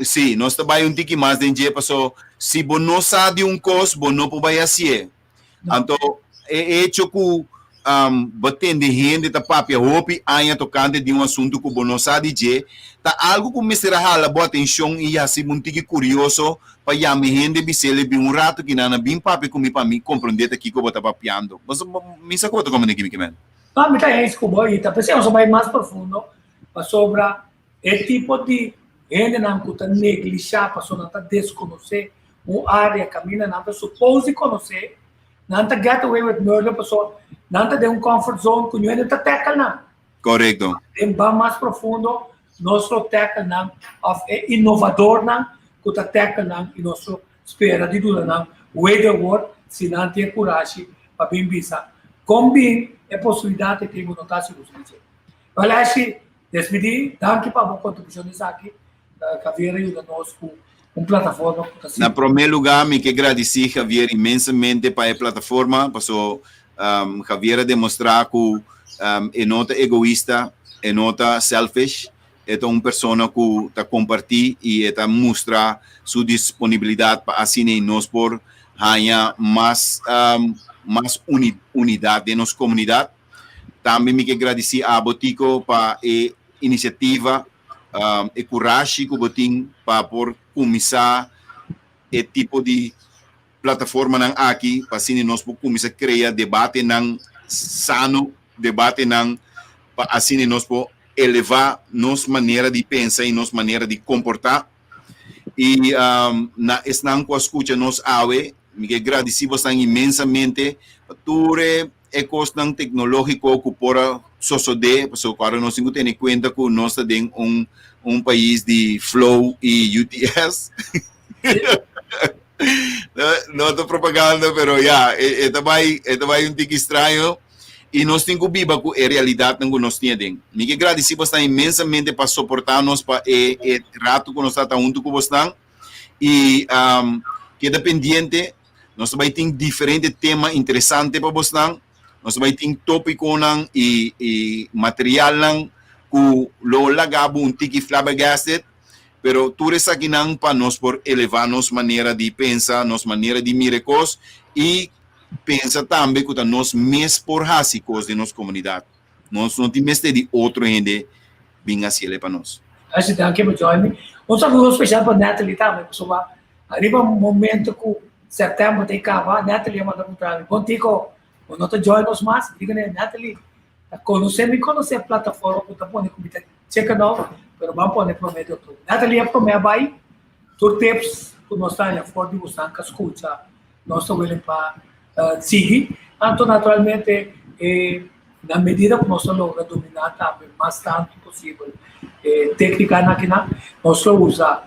S3: Sim, nós trabalhamos um pouco mais de dinheiro, se você não sabe coisa, você não pode fazer. Então, é hecho que batendo gente da papia hopi ainda tocante de assunto que você não sabe de tá algo que me será hala boa atenção e assim muito curioso para já me gente bisele bem rato que não bem papia comigo para mim compreender aqui que eu vou papiando mas me sacou como é que me
S2: não me tá isso que boa e tá pensando mais mais profundo para sobre é tipo de gente não que tá negligenciar para só não tá desconhecer uma área caminha, não supose conhecer, não get away with murder, pessoa, não de um comfort zone, que não é tackle não.
S3: Correto.
S2: Tem mais profundo, nosso tackle não, é inovador não, que tackle não, e nosso espera de dura não, way the world, se não tem coragem para bem pensar. Combine é possibilidade de ter uma notação dos dizer. Olha, acho despedir, danke para a contribuição disso aqui, Javier ajuda nós com uma plataforma.
S3: Na primeiro lugar, me quero agradecer Javier imensamente para a plataforma, passou Javier demonstrar que é nota egoísta, é nota selfish, é uma pessoa que está compartilhando e está mostrar sua disponibilidade para assim nós por ganhar mais unidade de nossa comunidade. Também me quero agradecer a Botico para a iniciativa e coragem que botin para por começar e tipo de plataforma nan aqui para assim nós começar a criar debate nan sano, debate nan para assim nós elevar nossa maneira de pensar e nossa maneira de comportar e na esnan com a escuta nos awe me agradecer bastante imensamente por ecosistema tecnológico que por suceder, porque agora nós temos que ter em conta que nós temos país de flow e UTS. Não estou propaganda, mas é também um tique estranho e nós temos que viver com a realidade que nós temos. Me agradecer bastante imensamente para suportar-nos para o rato que nós estamos junto com vocês e queda pendente, nós também temos diferentes temas interessantes para vocês. Nós vamos ter tópico e material que lo lagabo tiki flabbergasted, pero tudo isso aqui não para nós por elevar nossa maneira de pensar, nossa maneira de miracos e pensa também que nós mesmos por rasicos de nossa comunidade. Nós não temos de outro gente vir assim para nós.
S2: Acho que aqui para join um saludo especial para Natalie também, pessoal. Arriba um momento que setembro tem que acabar, Natalie manda um trabalho. Contigo. Quando tu join nos mais, diga né, Natalie, conhecer a plataforma que tu põe como checa nova, pero vamos pôr prometo tudo. Natalie é promessa vai, tu tips que nós estamos a fora de você que escuta, nós estamos willing para seguir, então naturalmente na medida que nós logra dominar também mais tanto possível técnica naquela, nós usa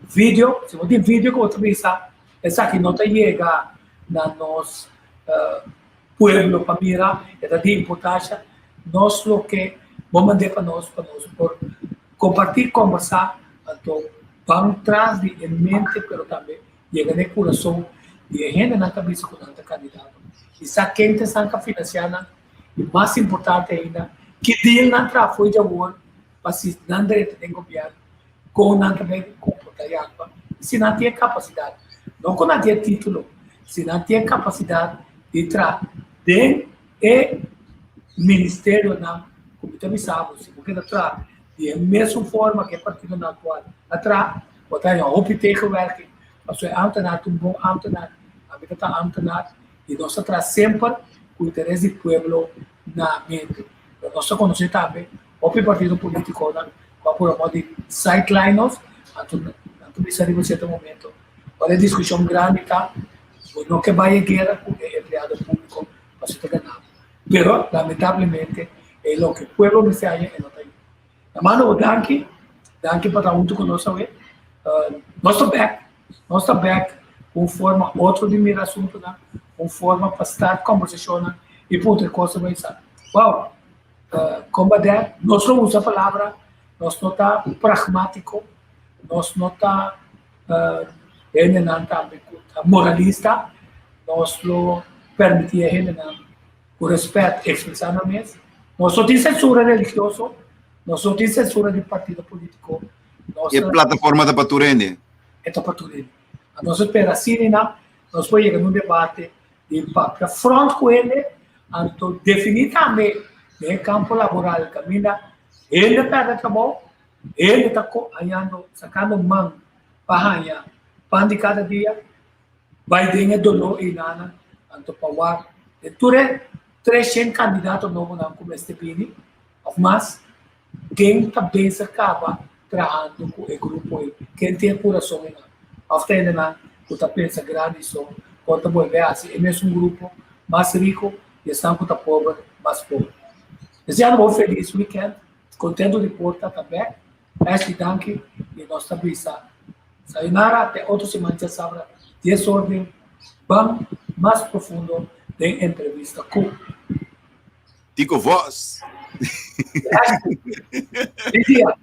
S2: vídeo, se você tem vídeo que você pensa, essa aqui não chega na nossa pueblo para mirar, é de importância, nós o que vamos mandar para nós por compartilhar, conversar, então vamos atrás de mente, mas também chega no coração de gente na cabeça com tanta candidato. E sabe quem tem sanca financiada, e mais importante ainda, que deal na tráfico de amor, para se não direito de governo, com não também comportar, se não tem capacidade, não com não tem título, se não tem capacidade de entrar dentro do ministério na Comitê Bissau, se você entrar de mesma forma que é partido na qual entrar, botar em OPT que werken, mas é ambtenaar, um bom ambtenaar, a vida está ambtenaar, e nós entrar sempre com o interesse do povo na mente. Nós conhecemos também o partido político, por amor de sideline-nos, então precisa de certo momento. Olha a discussão grande, tá? Não que vai a guerra com o empregado público para ser ganado. Pero, lamentavelmente, é o que o povo me sai e não está aí. Mano, danke para junto conosco. Nós estamos back com forma outro de mir assunto, com forma para estar conversando e por outra coisa vai ser. Uau! Combater, nós não usamos a palavra, nós não está pragmático, nós não está moralista, nós não permitimos o respeito expressamente. Nós não temos censura religiosa, nós não temos censura de partido político.
S3: E a plataforma da Paturene?
S2: É da Paturene. Nós esperamos assim, nós podemos chegar num debate de impacto. Front com ele, então, definitivamente, no campo laboral, caminha, ele está trabalhando, ele está sacando mão para ganhar pão de cada dia, vai ganhar dolor e nada, então, para o Ture, 300 candidatos novos como este Pini, mas quem também se acaba trabalhando com o grupo, quem tem coração, after que pensa grande só, quando volver assim, é mesmo um grupo mais rico e estão com o pobre mais pobre. Desejando um feliz weekend, contento de porta também, este danke e nossa brisa. Sayonara, até outra semana, já sabe, desordem, bem mais profundo de entrevista com
S3: Tico Voz.
S2: Bom dia.